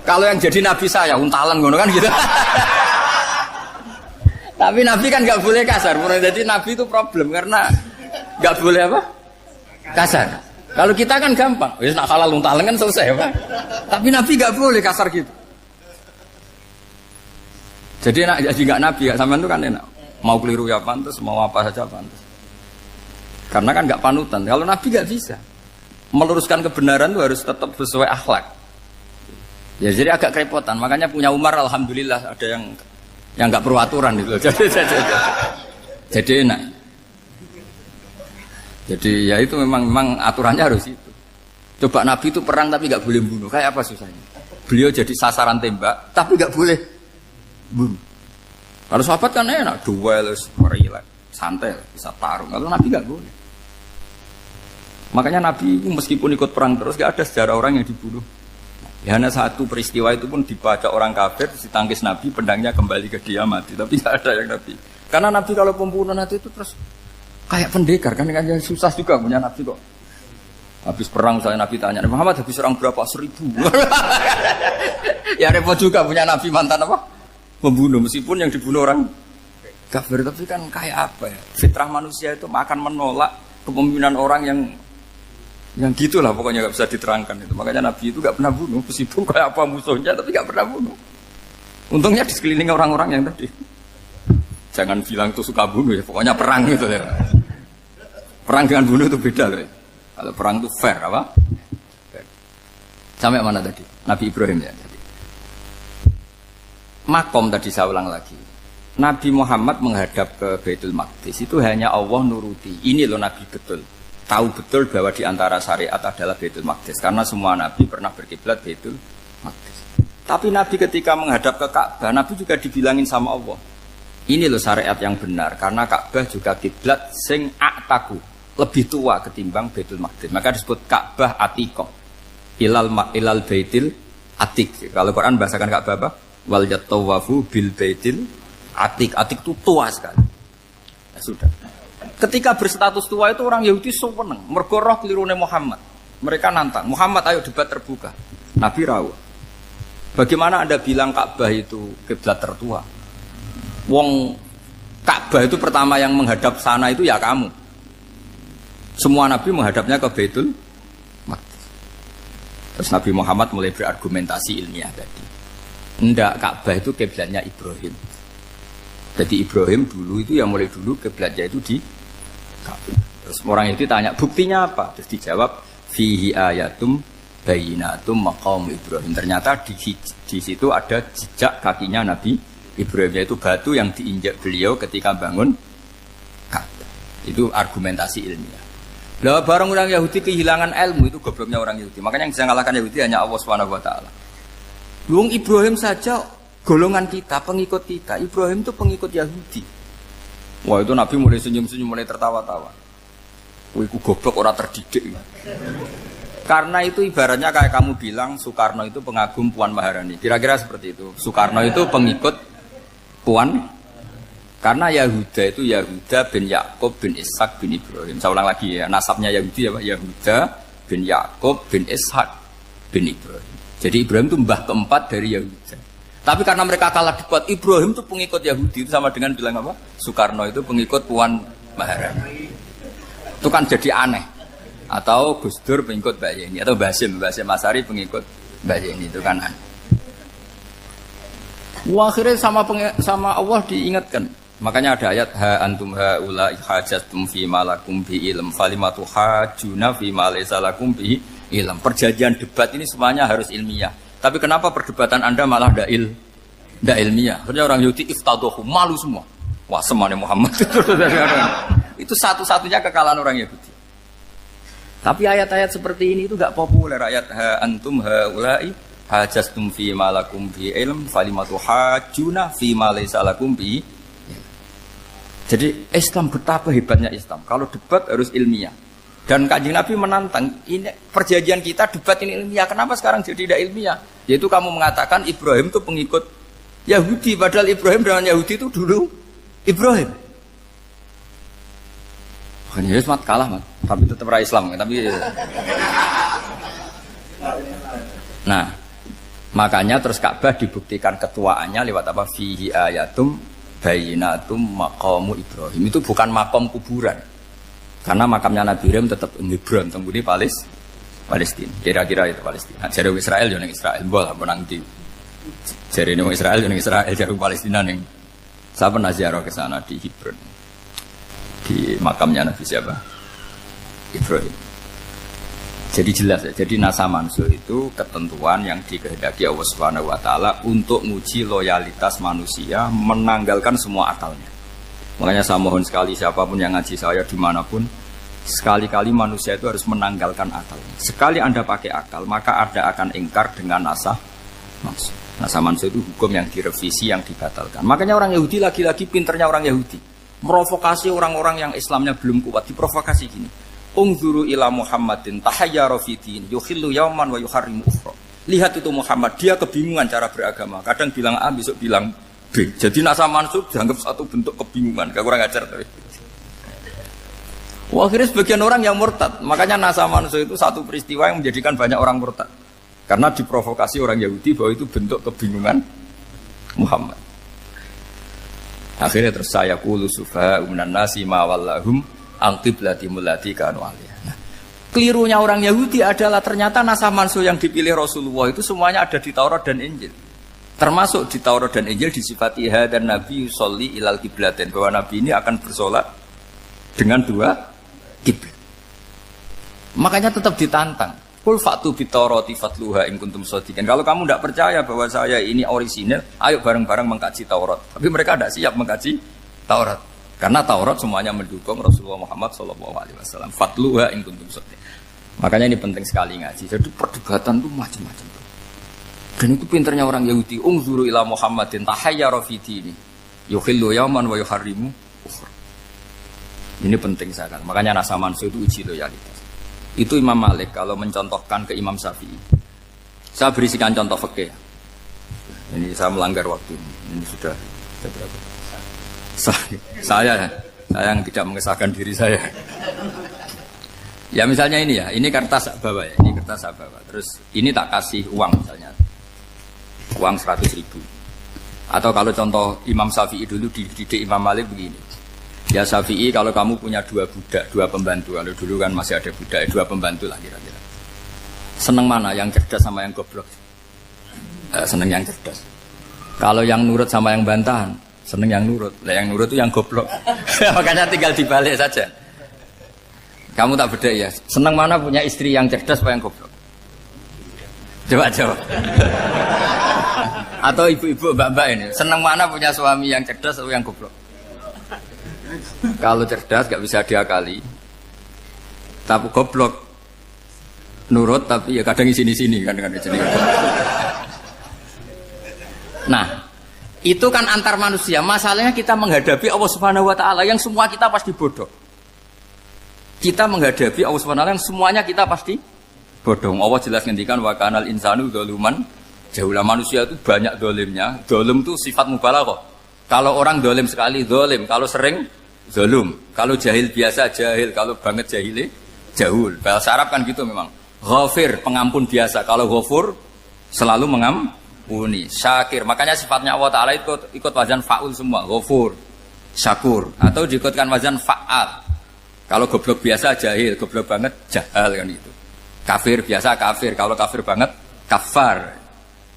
Kalau yang jadi Nabi saya untalan ngono kan gitu. Tapi Nabi kan nggak boleh kasar. Jadi Nabi itu problem karena nggak boleh apa? Kasar. Kalau kita kan gampang, wis nak halal untalan kan selesai, Pak. Tapi Nabi nggak boleh kasar gitu. Jadi enak jadi nggak Nabi, ya sampean itu kan enak. Mau keliru ya pantas, mau apa saja pantas. Karena kan nggak panutan. Kalau Nabi nggak bisa. Meluruskan kebenaran itu harus tetap sesuai akhlak. Ya jadi agak kerepotan. Makanya punya Umar alhamdulillah ada yang nggak perlu aturan gitu. Jadi enak. Jadi ya itu memang aturannya harus itu. Coba Nabi itu perang tapi nggak boleh bunuh. Kayak apa susahnya? Beliau jadi sasaran tembak tapi nggak boleh bunuh. Kalau sahabat kan enak, duel, relax, santai, bisa tarung. Kalau Nabi nggak boleh. Makanya Nabi meskipun ikut perang terus nggak ada sejarah orang yang dibunuh. Ya hanya satu peristiwa itu pun dibaca orang kafir, ditangkis Nabi, pedangnya kembali ke dia mati. Tapi nggak ada yang Nabi. Karena Nabi kalau pembunuh nanti itu terus kayak pendekar kan susah juga punya Nabi kok. Habis perang misalnya Nabi tanya, Muhammad habis serang berapa? 1000. Ya repot juga punya Nabi mantan apa? Membunuh meskipun yang dibunuh orang kafir, tapi kan kayak apa ya? Fitrah manusia itu akan menolak kepemimpinan orang yang gitulah pokoknya nggak bisa diterangkan itu. Makanya Nabi itu nggak pernah bunuh meskipun kayak apa musuhnya tapi nggak pernah bunuh. Untungnya di sekeliling orang-orang yang tadi. Jangan bilang itu suka bunuh ya, pokoknya perang gitu ya. Perang dengan bunuh itu beda loh. Kalau perang itu fair apa? Fair. Sampai mana tadi? Nabi Ibrahim ya tadi. Makom tadi saya ulang lagi. Nabi Muhammad menghadap ke Baitul Maqdis itu hanya Allah nuruti. Ini loh Nabi betul. tahu betul bahwa di antara syariat adalah Baitul Maqdis karena semua nabi pernah berkiblat Baitul Maqdis. Tapi nabi ketika menghadap ke Ka'bah, nabi juga dibilangin sama Allah. Ini loh syariat yang benar karena Ka'bah juga kiblat sing a'taku, lebih tua ketimbang Baitul Maqdis. Maka disebut Ka'bah Atiqah. Ilal Baitil Atiq. Kalau Quran bahasakan Ka'bah apa? Wal yatawafu bil Baitil Atiq. Atiq itu tua sekali. Ya sudah. Ketika berstatus tua itu orang Yahudi seneng, mergo roh kelirune Muhammad. Mereka nantang, Muhammad ayo debat terbuka. Nabi rawuh. Bagaimana Anda bilang Ka'bah itu kiblat tertua? Wong Ka'bah itu pertama yang menghadap sana itu ya kamu. Semua nabi menghadapnya ke Baitul Maqdis. Terus Nabi Muhammad mulai berargumentasi ilmiah tadi. Enggak, Ka'bah itu kiblatnya Ibrahim. Jadi Ibrahim dulu itu yang mulai dulu kiblatnya itu di Ka'bah. Terus orang itu tanya, buktinya apa? Terus dijawab, fihi ayatum bayinatum maqam Ibrahim. Ternyata di situ ada jejak kakinya Nabi Ibrahim, yaitu batu yang diinjak beliau ketika bangun Ka'bah. Itu argumentasi ilmiah. Lah barang orang Yahudi kehilangan ilmu, itu gobloknya orang Yahudi. Makanya yang bisa mengalahkan Yahudi hanya Allah Subhanahu wa taala. Luang Ibrahim saja golongan kita, pengikut kita. Ibrahim itu pengikut Yahudi. Wah, itu Nabi mulai senyum-senyum, mulai tertawa-tawa. Wah, itu goblok, orang terdidik. Karena itu ibaratnya kayak kamu bilang Soekarno itu pengagum Puan Maharani. Kira-kira seperti itu. Soekarno itu pengikut Puan. Karena Yahuda itu Yahuda bin Yakub bin Ishak bin Ibrahim. Saya ulang lagi ya, nasabnya Yahudi ya Pak. Yahuda bin Yakub bin Ishak bin Ibrahim. Jadi Ibrahim itu mbah keempat dari Yahuda. Tapi karena mereka kalah debat, Ibrahim itu pengikut Yahudi. Itu sama dengan bilang apa? Soekarno itu pengikut Puan Maharani. Itu kan jadi aneh. Atau Gus Dur pengikut Mbak Yeni. Atau Basim Asari pengikut Mbak Yeni. Itu kan aneh. Wah, akhirnya sama Allah diingatkan. Makanya ada ayat ha antum haula hajatum fi malakum bi ilm falimatu hajuna fi ma laysa lakum bi ilm. Perjanjian debat ini semuanya harus ilmiah. Tapi kenapa perdebatan Anda malah ndak ilmiah? Karena orang Yahudi iftadohu, malu semua. Wah, semuanya Muhammad itu satu-satunya kekalahan orang Yahudi. Tapi ayat-ayat seperti ini itu enggak populer. Ayat ha antum haula'i hajastum fi malakum bi ilm falimatu hajuna fi ma laysa lakum bi. Jadi Islam, betapa hebatnya Islam. Kalau debat harus ilmiah. Dan Kanjeng Nabi menantang, ini perjanjian kita debat ini ilmiah. Kenapa sekarang jadi tidak ilmiah? Yaitu kamu mengatakan Ibrahim itu pengikut Yahudi, padahal Ibrahim dengan Yahudi itu dulu Ibrahim. Bukan ya, mat kalah mat, tapi tetap ra Islam. Tapi nah, makanya terus Ka'bah dibuktikan ketuaannya lewat apa? Fihi ayatum bayinatum maqamu Ibrahim. Itu bukan makom kuburan. Karena makamnya Nabi Ibrahim tetap Hebron, temudi Palestina. Kira-kira itu Palestina. Jare Israel yo ning Israel, mbah menang di. Jare ning Israel yo ning Israel, jare Palestina ning. Saya pernah ziarah ke sana di Hebron. Di makamnya Nabi siapa? Ibrahim. Jadi jelas ya. Jadi nasa mansuh itu ketentuan yang dikehendaki Allah Subhanahu wa taala untuk menguji loyalitas manusia, menanggalkan semua akalnya. Makanya saya mohon sekali siapapun yang ngaji saya dimanapun, sekali-kali manusia itu harus menanggalkan akalnya. Sekali Anda pakai akal, maka Anda akan ingkar dengan nasa mansuh. Nasa mansuh itu hukum yang direvisi, yang dibatalkan. Makanya orang Yahudi lagi-lagi pinternya orang Yahudi, merovokasi orang-orang yang Islamnya belum kuat, diprovokasi gini. Ungzuru ila Muhammadin tahayyara fi din yukhillu yauman wa yuharrimu ukhra. Lihat itu Muhammad, dia kebingungan cara beragama. Kadang bilang A, besok bilang B. Jadi nasa mansub dianggap satu bentuk kebingungan. Gak kurang ajar tapi. Wah, akhirnya sebagian orang yang murtad. Makanya nasa mansub itu satu peristiwa yang menjadikan banyak orang murtad. Karena diprovokasi orang Yahudi bahwa itu bentuk kebingungan Muhammad. Akhirnya terus saya qulu sufaha minan nasi ma wallahum angqiblati mulati kanu aliyah. Nah, kelirunya orang Yahudi adalah ternyata nasah mansuh yang dipilih Rasulullah itu semuanya ada di Taurat dan Injil. Termasuk di Taurat dan Injil disifati dan Nabi sholli ilal qiblatin, bahwa Nabi ini akan bersolat dengan dua kiblat. Makanya tetap ditantang. Qul fa'tu bit Taurati fatluha in kuntum shadiqin. Kalau kamu tidak percaya bahwa saya ini orisinal, ayo bareng-bareng mengkaji Taurat. Tapi mereka tidak siap mengkaji Taurat. Karena Taurat semuanya mendukung Rasulullah Muhammad SAW. Fatluha in kuntum shadiqin. Makanya ini penting sekali ngaji. Jadi perdebatan itu macam-macam. Dan itu pinternya orang Yahudi. Ungzuru ila Muhammadin tahayyara fi dini. Yukhillu yawman wa yuharrimu ukhra. Ini penting sekali. Makanya nasa mansu itu uji loyalitas. Itu Imam Malik kalau mencontohkan ke Imam Syafi'i. Saya berisikan contoh fikih. Ini saya melanggar waktu. Ini sudah berapa? Saya yang tidak mengesahkan diri saya. Ya misalnya ini ya, ini kertas saya bawa ya, ini kertas saya bawa. Terus ini tak kasih uang misalnya, uang 100.000. Atau kalau contoh Imam Syafi'i dulu dididik Imam Malik begini. Ya Syafi'i kalau kamu punya 2 budak, 2 pembantu, kalau dulu kan masih ada budak, 2 pembantu lah kira-kira. Seneng mana, yang cerdas sama yang goblok? Seneng yang cerdas. Kalau yang nurut sama yang bantahan, seneng yang nurut. Lah yang nurut itu yang goblok. Makanya tinggal dibalik saja. Kamu tak beda ya. Seneng mana punya istri yang cerdas apa yang goblok? Coba jawab. Atau ibu-ibu mbak-mbak ini, seneng mana punya suami yang cerdas atau yang goblok? Kalau cerdas gak bisa diakali. Tapi goblok nurut tapi ya kadang sini-sini kan di sini. Nah, itu kan antar manusia. Masalahnya kita menghadapi Allah Subhanahu wa taala yang semua kita pasti bodoh. Kita menghadapi Allah Subhanahu wa taala yang semuanya kita pasti bodoh. Allah jelas ngendikan wa kanal insanu dzaluman jauhlah. Manusia itu banyak dolimnya. Dolim itu sifat mubalaghah. Kalau orang dolim sekali dolim, kalau sering zalum, kalau jahil biasa jahil, kalau banget jahili jahul. Bahasa Arab kan gitu memang. Ghafir pengampun biasa, kalau ghafur selalu mengampuni. Syakir, makanya sifatnya Allah Ta'ala ikut wazan fa'ul semua. Ghafur, syakur, atau diikutkan wazan fa'al. Kalau goblok biasa jahil, goblok banget jahal kan itu. Kafir biasa kafir, kalau kafir banget kafar.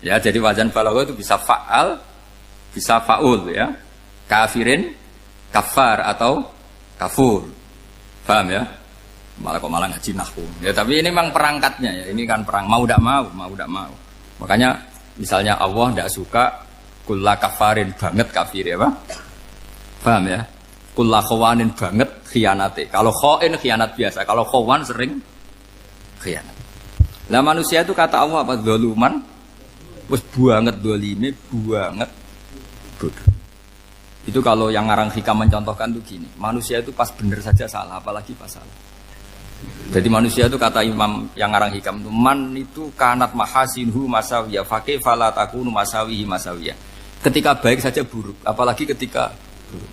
Ya, jadi wazan balaghah itu bisa fa'al, bisa fa'ul ya. Kafirin, kafar atau kafur. Paham ya? Malah kok malah ngaji nahwu. Ya tapi ini memang perangkatnya ya. Ini kan perang mau tidak mau. Makanya misalnya Allah tidak suka kulla kafarin banget kafir ya, Pak. Paham ya? Kulla khawanin banget khianate. Kalau khain khianat biasa, kalau khawan sering khianat. Lah manusia itu kata Allah apa? Zaluman. Wis banget dolime, banget bodoh. Itu kalau yang ngarang hikam mencontohkan tuh gini. Manusia itu pas bener saja salah, apalagi pas salah. Jadi manusia itu kata Imam yang ngarang hikam itu man itu kanat mahasinhu masawiyah fakih fala takunu masawihi masawiyah. Ketika baik saja buruk, apalagi ketika buruk.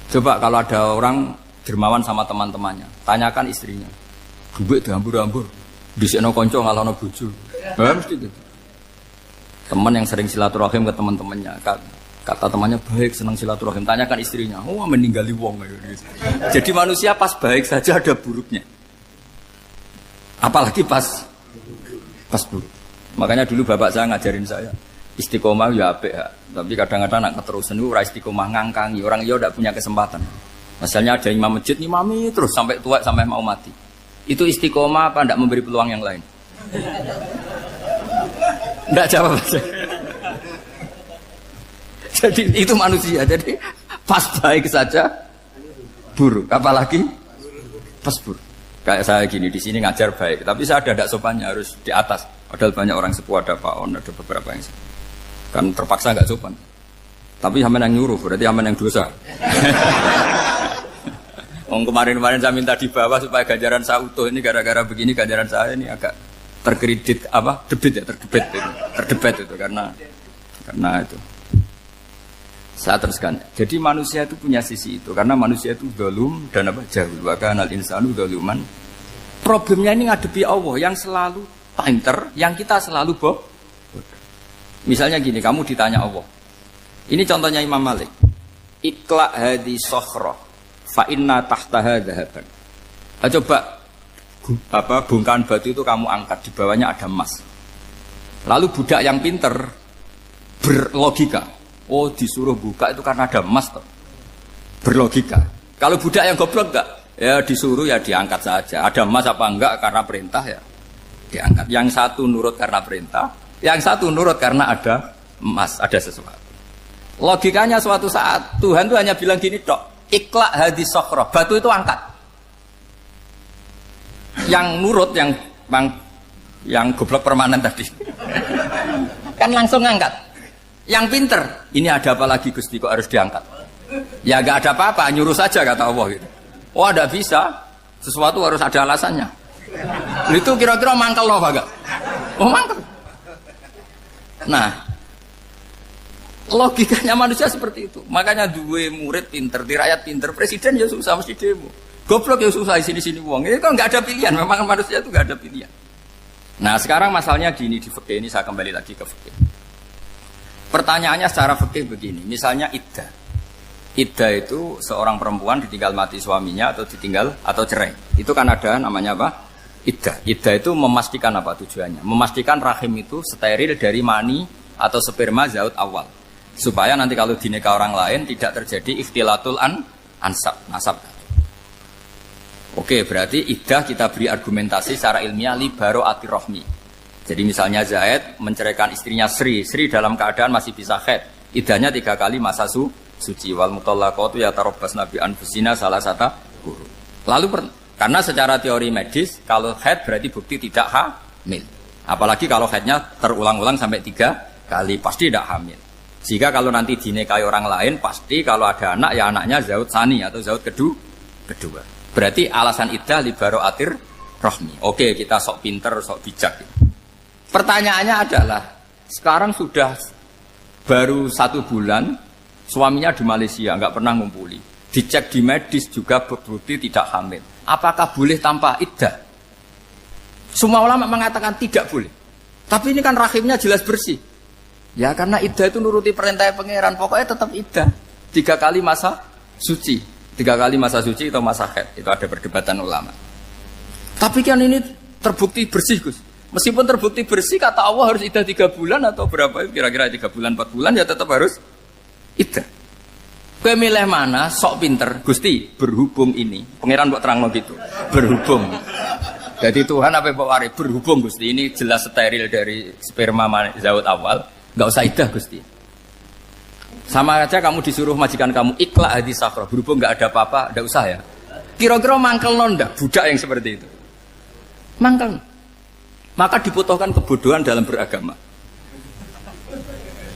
Coba kalau ada orang dermawan sama teman-temannya, tanyakan istrinya. Duit dihambur-hambur, disekno kanca ngalono bojo. Mesti gitu. Teman yang sering silaturahim ke teman-temannya, kata temannya baik, senang silaturahim, tanyakan istrinya. Oh, meninggali wong. Jadi manusia pas baik saja ada buruknya. Apalagi pas buruk. Makanya dulu bapak saya ngajarin saya istiqomah ya apik ya. Tapi kadang-kadang nak keterusan itu ora istiqomah ngangkangi orang dia tidak punya kesempatan. Misalnya ada imam masjid ngimami terus sampai tua sampai mau mati. Itu istiqomah apa tidak memberi peluang yang lain? Tidak jawab aja. Jadi itu manusia. Jadi pas baik saja buruk. Apalagi pas buruk. Kayak saya gini di sini ngajar baik, tapi saya ada sopannya harus di atas. Padahal banyak orang sepuh, ada Pak On, ada beberapa yang kan terpaksa nggak sopan. Tapi sampean yang nyuruh, berarti sampean yang dosa. Kemarin-kemarin saya minta di bawah supaya ganjaran saya utuh. Ini gara-gara begini ganjaran saya ini agak terkredit apa? Terdebat itu karena itu. Saya teruskan. Jadi manusia itu punya sisi itu karena manusia itu dzalum dan apa jahil. Wa kanal insanu dzaluman. Problemnya ini ngadepi Allah yang selalu pinter, yang kita selalu bodoh. Misalnya gini, kamu ditanya Allah. Ini contohnya Imam Malik. Ikla hadi sokhra fa inna tahtaha dhahaban. Coba bongkahan batu itu kamu angkat, di bawahnya ada emas. Lalu budak yang pinter berlogika. Oh disuruh buka itu karena ada emas toh. Berlogika. Kalau budak yang goblok enggak, ya disuruh ya diangkat saja. Ada emas apa enggak karena perintah ya diangkat. Yang satu nurut karena perintah, yang satu nurut karena ada emas, ada sesuatu. Logikanya suatu saat Tuhan tuh hanya bilang gini tok. Ikla hadis sokhroh, batu itu angkat. Yang nurut, yang goblok permanen tadi, kan langsung ngangkat. Yang pinter, ini ada apa lagi Gusti kok harus diangkat? Ya gak ada apa-apa, nyuruh saja kata Allah gitu. Oh ada bisa, sesuatu harus ada alasannya. Itu kira-kira mangkel loh agak. Oh mangkel. Nah, logikanya manusia seperti itu. Makanya dua murid pinter, di rakyat pinter, presiden ya susah mesti demo. Goblok ya susah di sini uang. Ini kan nggak ada pilihan. Memang manusia itu nggak ada pilihan. Nah sekarang masalahnya gini di fikih ini, saya kembali lagi ke fikih. Pertanyaannya secara fikih begini. Misalnya iddah. Iddah itu seorang perempuan ditinggal mati suaminya atau ditinggal atau cerai. Itu kan ada namanya apa? Iddah. Iddah itu memastikan apa tujuannya? Memastikan rahim itu steril dari mani atau sperma zaut awal. Supaya nanti kalau dinikah orang lain tidak terjadi ikhtilatul nasab. Oke, berarti iddah kita beri argumentasi secara ilmiah li baro'atir rohmi. Jadi misalnya Zaid menceraikan istrinya Sri dalam keadaan masih bisa haid. Iddahnya 3 kali masa suci. Wal mutallaqatu yatarabbasna bi anfusina salasata quru. Lalu karena secara teori medis kalau haid berarti bukti tidak hamil. Apalagi kalau haidnya terulang-ulang sampai 3 kali pasti tidak hamil. Jika kalau nanti dinikahi orang lain pasti kalau ada anak ya anaknya zaud sani atau zaud kedua. Berarti alasan iddah li baro'atir rohmi. Oke, kita sok pinter, sok bijak. Pertanyaannya adalah sekarang sudah baru 1 bulan suaminya di Malaysia nggak pernah ngumpuli. Dicek di medis juga berbukti tidak hamil. Apakah boleh tanpa iddah? Semua ulama mengatakan tidak boleh. Tapi ini kan rahimnya jelas bersih. Ya karena iddah itu nuruti perintah pangeran. Pokoknya tetap iddah. 3 kali masa suci. 3 kali masa suci atau masa haid. Itu ada perdebatan ulama. Tapi kan ini terbukti bersih Gus. Meskipun terbukti bersih kata Allah harus iddah 3 bulan atau berapa? Kira-kira 3 bulan 4 bulan ya tetap harus iddah. Kowe milih mana? Sok pinter. Gusti, berhubung ini. Pangeran mbok terangno gitu. Berhubung. Jadi Tuhan apa mbok wari? Berhubung Gusti. Ini jelas steril dari sperma zaut awal. Enggak usah iddah Gusti. Sama aja kamu disuruh majikan kamu ikla hadis safra. Berhubung enggak ada apa-apa, enggak usah ya. Kira-kira mangkel nonda budak yang seperti itu. Mangkel. Maka dibutuhkan kebodohan dalam beragama.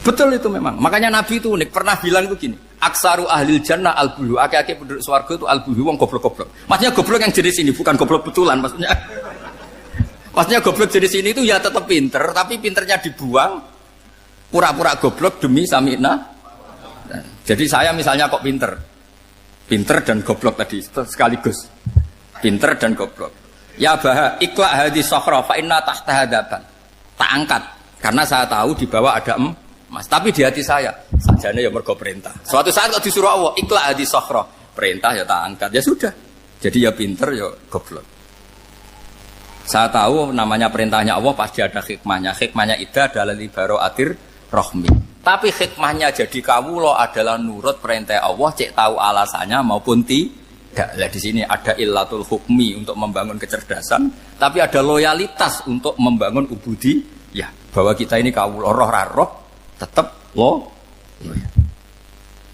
Betul itu memang. Makanya Nabi itu unik. Pernah bilang itu gini. Aksaru ahlil jannah al-buhu. Aki-aki penduduk swarga itu al-buhu. Wong goblok-goblok. Maksudnya goblok yang jenis ini. Bukan goblok betulan. Maksudnya goblok jenis ini itu ya tetap pinter. Tapi pinternya dibuang. Pura-pura goblok demi sami'na. Jadi saya misalnya kok pinter dan goblok tadi sekaligus. Pinter dan goblok. Ya bah ikla hadis sokhra fa inna tahta hadaban. Tak angkat karena saya tahu di bawah ada emas. Tapi di hati saya sajane ya mergo perintah. Suatu saat kok disuruh Allah ikla hadis sokhra, perintah ya tak angkat. Ya sudah. Jadi ya pinter ya goblok. Saya tahu namanya perintahnya Allah pasti ada hikmahnya. Hikmahnya iddah adalah li baro'atir rohmi. Tapi hikmahnya jadi kawula adalah nurut perintah Allah, cek tahu alasannya maupun tidak. Lah di sini ada illatul hukmi untuk membangun kecerdasan, tapi ada loyalitas untuk membangun ubudi. Ya, bahwa kita ini kawula roh tetap loyal.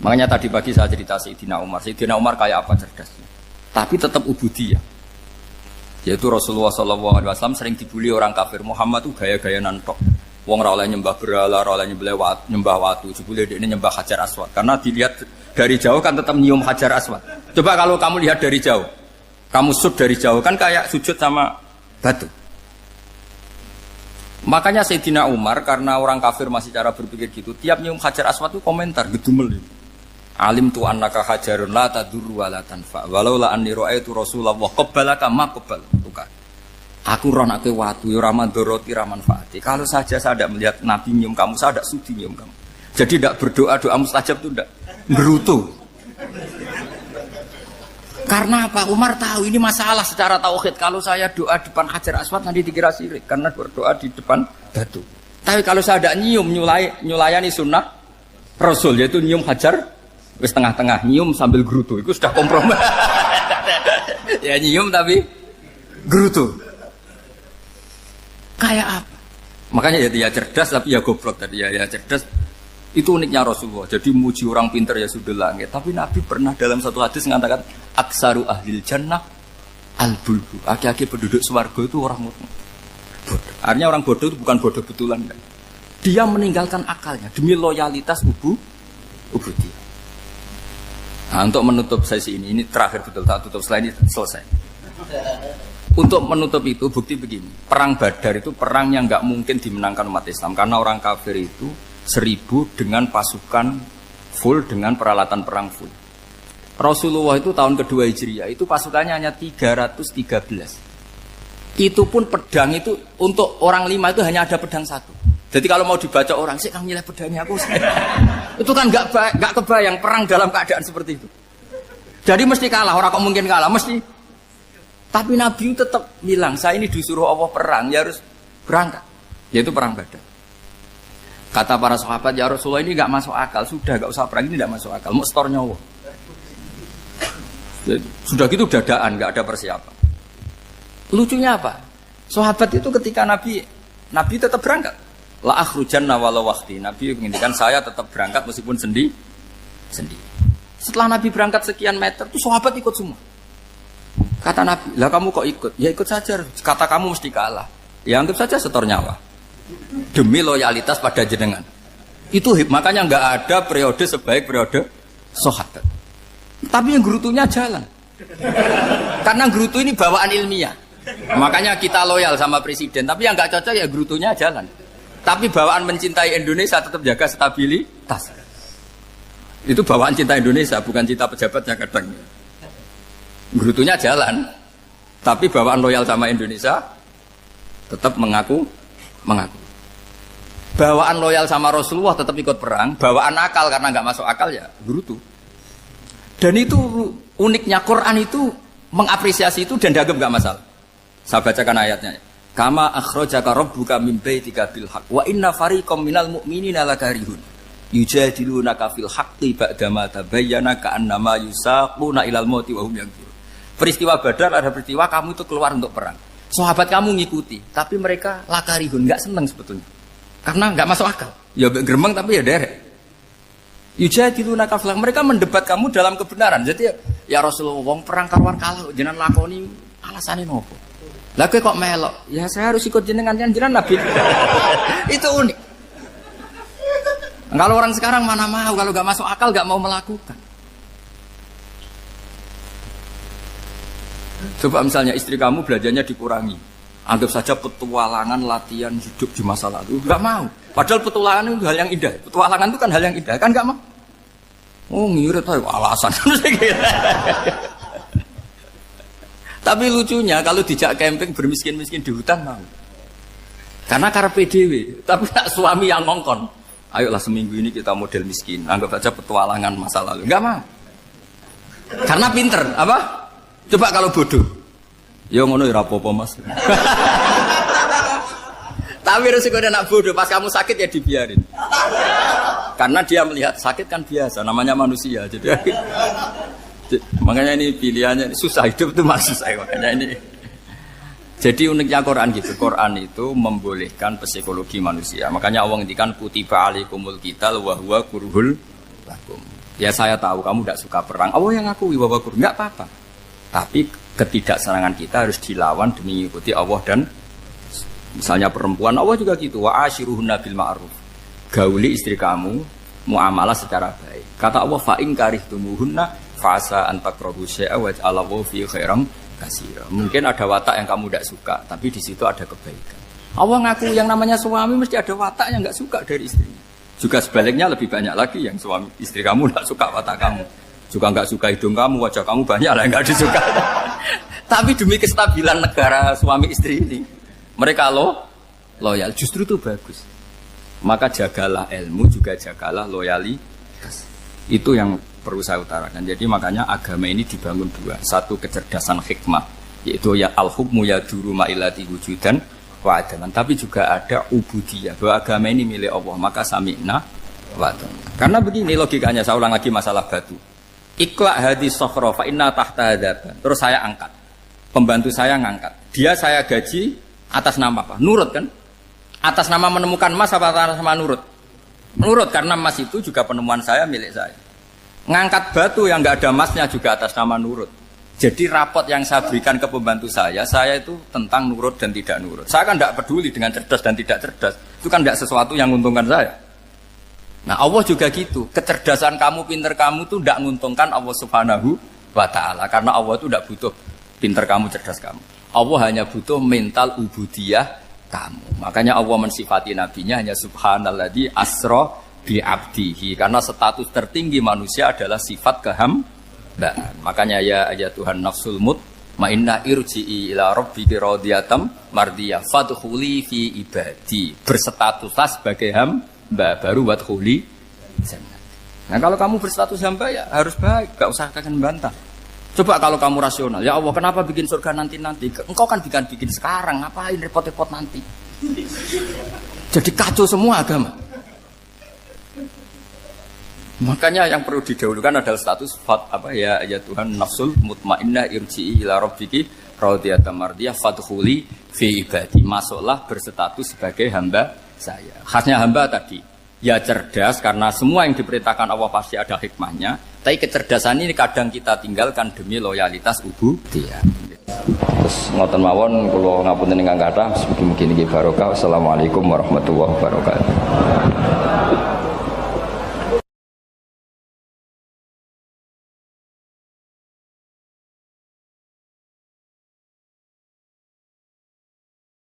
Makanya tadi pagi saya cerita Sayyidina Umar. Sayyidina Umar kayak apa cerdasnya? Tapi tetap ubudi ya. Yaitu Rasulullah SAW sering dibully orang kafir. Muhammad itu gaya-gaya nantok. Wong ora oleh nyembah berhala, ora oleh nyembah watu, jebule ini nyembah Hajar Aswad. Karena dilihat dari jauh kan tetap nyium Hajar Aswad. Coba kalau kamu lihat dari jauh, kamu sujud dari jauh kan kayak sujud sama batu. Makanya Sayyidina Umar karena orang kafir masih cara berpikir gitu, tiap nyium Hajar Aswad itu komentar gedumel. Alim tu annaka hajarun la tadurru wa la tanfa. Walau la anni ra'aitu Rasulullah qabbalaka ma qabbal. Aku roh nak watu, ya ramandoroti ramanfaati. Kalau saja saya tidak melihat Nabi nyium kamu, saya tidak sudi nyium kamu. Jadi tidak berdoa, doa mustajab itu tidak berutuh. Karena apa? Umar tahu ini masalah secara tauhid. Kalau saya doa depan Hajar Aswad nanti dikira syirik. Karena berdoa di depan batu. Tapi kalau saya tidak nyium, nyulayani sunnah Rasul, yaitu nyium Hajar, wis tengah-tengah, nyium sambil gerutu. Itu sudah kompromi. Ya nyium tapi gerutu. Kayak apa? Makanya ya dia cerdas tapi ya goblok tadi ya cerdas Itu uniknya Rasulullah. Jadi muji orang pintar ya sudah langit. Tapi Nabi pernah dalam satu hadis mengatakan aksaru ahlil jannah al-bulbu. Aki-aki penduduk swarga itu orang bodoh. Artinya orang bodoh itu bukan bodoh betulan. Kan? Dia meninggalkan akalnya demi loyalitas ubudiyah. Nah, untuk menutup sesi ini terakhir betul, tak tutup setelah ini selesai. Untuk menutup itu bukti begini, perang Badar itu perang yang nggak mungkin dimenangkan umat Islam karena orang kafir itu 1000 dengan pasukan full dengan peralatan perang full. Rasulullah itu tahun kedua Hijriah itu pasukannya hanya 313. Itu pun pedang itu untuk orang 5 itu hanya ada pedang 1. Jadi kalau mau dibaca orang sih kang nilai pedangnya aku. Itu kan nggak kebayang perang dalam keadaan seperti itu. Jadi mesti kalah, orang kok mungkin kalah mesti. Tapi Nabi tetap bilang saya ini disuruh Allah perang, ya harus berangkat. Yaitu perang Badar. Kata para sahabat, ya Rasulullah ini nggak masuk akal, sudah nggak usah perang ini nggak masuk akal, mau setor nyawa. Sudah gitu dadaan, nggak ada persiapan. Lucunya apa? Sahabat itu ketika Nabi tetap berangkat. La akhrujanna walau waqti. Nabi menginginkan saya tetap berangkat meskipun sendi. Setelah Nabi berangkat sekian meter, tuh sahabat ikut semua. Kata Nabi, lah kamu kok ikut? Ya ikut saja. Kata kamu mesti kalah. Ya anggap saja setor nyawa. Demi loyalitas pada jenengan. Itu makanya nggak ada periode sebaik periode sahabat. Tapi yang gerutunya jalan. Karena gerutu ini bawaan ilmiah. Makanya kita loyal sama presiden. Tapi yang nggak cocok ya gerutunya jalan. Tapi bawaan mencintai Indonesia tetap jaga stabilitas. Itu bawaan cinta Indonesia, bukan cinta pejabatnya kadang. Gerutunya jalan, tapi bawaan loyal sama Indonesia tetap mengaku. Bawaan loyal sama Rasulullah tetap ikut perang, bawaan akal karena nggak masuk akal ya gerutu. Dan itu uniknya Quran itu mengapresiasi itu dan dianggap nggak masalah. Saya bacakan ayatnya. Kama akhrajaka rabbuka min baitika bil haqq wa inna fariqam minal mu'minina lakarihun yujadilunaka fil haqqi ba'dama tabayyana ka'annama yusaquna ilal mauti wa hum yanzurun. Peristiwa Badar ada peristiwa kamu itu keluar untuk perang. Sahabat kamu ngikuti, tapi mereka lakarihun, enggak senang sebetulnya. Karena enggak masuk akal. Ya geremeng tapi ya derek. Yujadilunaka fil haqq, mereka mendebat kamu dalam kebenaran. Jadi ya Rasulullah wong perang karuan kalah jenengan lakoni alasane nopo? Lah kok melok? Ya saya harus ikut jenengan Nabi. Itu unik. Kalau orang sekarang mana mau, kalau gak masuk akal gak mau melakukan. Coba misalnya istri kamu belajarnya dikurangi, anggap saja petualangan latihan hidup di masa lalu, gak mau. Padahal petualangan itu hal yang indah. Petualangan itu kan hal yang indah, kan gak mau. Oh ngirit ayo alasan. Tapi lucunya kalau dijak camping bermiskin-miskin di hutan mau. Karena karpe dhewe, tapi tak suami yang ngongkon. Ayolah seminggu ini kita model miskin, anggap saja petualangan masa lalu. Enggak mau. Karena pinter, apa? Coba kalau bodoh. Ya ngono ya rapopo Mas. Tapi resikonya nak bodoh, pas kamu sakit ya dibiarin. Karena dia melihat sakit kan biasa, namanya manusia. Jadi makanya ini pilihannya susah, hidup itu masih susah makanya ini. Jadi uniknya Quran gitu. Quran itu membolehkan psikologi manusia. Makanya Allah ngendikan kutiba alaikumul qital wa huwa kurhul lakum. Ya saya tahu kamu tidak suka perang. Allah yang ngakui bahwa kurhul enggak apa-apa. Tapi ketidaksenangan kita harus dilawan demi mengikuti Allah dan misalnya perempuan Allah juga gitu. Wa ashiruhunna bil ma'ruf. Gauli istri kamu muamalah secara baik. Kata Allah fa in karihtumuhunna fasa antakrahu syai'a wa ja'alallahu fi khairam katsira. Mungkin ada watak yang kamu tidak suka, tapi di situ ada kebaikan. Allah ngaku yang namanya suami mesti ada watak yang enggak suka dari istrinya. Juga sebaliknya lebih banyak lagi yang suami istri kamu enggak suka watak kamu. Juga enggak suka hidung kamu, wajah kamu banyak lah yang enggak disuka. Tapi demi kestabilan negara suami istri ini, mereka loyal, justru itu bagus. Maka jagalah ilmu, juga jagalah loyalitas. Itu yang perlu saya utarakan. Jadi makanya agama ini dibangun dua. Satu kecerdasan hikmah, yaitu ya al-hukmu ya duru ma'ilati wujudan wa adalan. Tapi juga ada ubudiyah, bahwa agama ini milik Allah. Maka sami'na wa adalan. Karena begini logikanya, saya ulang lagi masalah batu. Iqla hadis sokhro fa inna tahta hadaban. Terus saya angkat. Pembantu saya ngangkat. Dia saya gaji atas nama apa? Nurut kan? Atas nama menemukan emas apa atas nama nurut? Nurut karena emas itu juga penemuan saya, milik saya. Ngangkat batu yang nggak ada emasnya juga atas nama nurut. Jadi rapot yang saya berikan ke pembantu saya itu tentang nurut dan tidak nurut. Saya kan tidak peduli dengan cerdas dan tidak cerdas. Itu kan tidak sesuatu yang menguntungkan saya. Nah Allah juga gitu. Kecerdasan kamu, pinter kamu itu tidak menguntungkan Allah Subhanahu wa Ta'ala. Karena Allah itu tidak butuh pinter kamu, cerdas kamu. Allah hanya butuh mental ubudiyah kamu. Makanya Allah mensifati nabinya hanya subhanalladzi asra bi abdihi. Karena status tertinggi manusia adalah sifat kehambaan. Makanya ya Tuhan nafsul mutmainnah irji'i ila rabbiki radiyatan mardiyah fadkhuli fi ibadi. Berstatuslah sebagai hamba baru wadkhuli jannah. Nah kalau kamu berstatus hamba ya harus baik, gak usah kalian bantah. Coba kalau kamu rasional, ya Allah kenapa bikin surga nanti-nanti? Engkau kan bikin sekarang, ngapain repot-repot nanti? Jadi kacau semua agama. Makanya yang perlu didahulukan adalah status ya Tuhan nafsul mutmainnah irji'i ila rabbiki radiyatan mardiyah fadkhuli fi ibadi. Masuklah berstatus sebagai hamba saya. Khasnya hamba tadi ya cerdas karena semua yang diperintahkan Allah pasti ada hikmahnya. Tapi kecerdasan ini kadang kita tinggalkan demi loyalitas ubudiyah. Terus ngoten mawon kula ngapunten ingkang kathah mugi-mugi niki barokah. Assalamualaikum warahmatullahi wabarakatuh.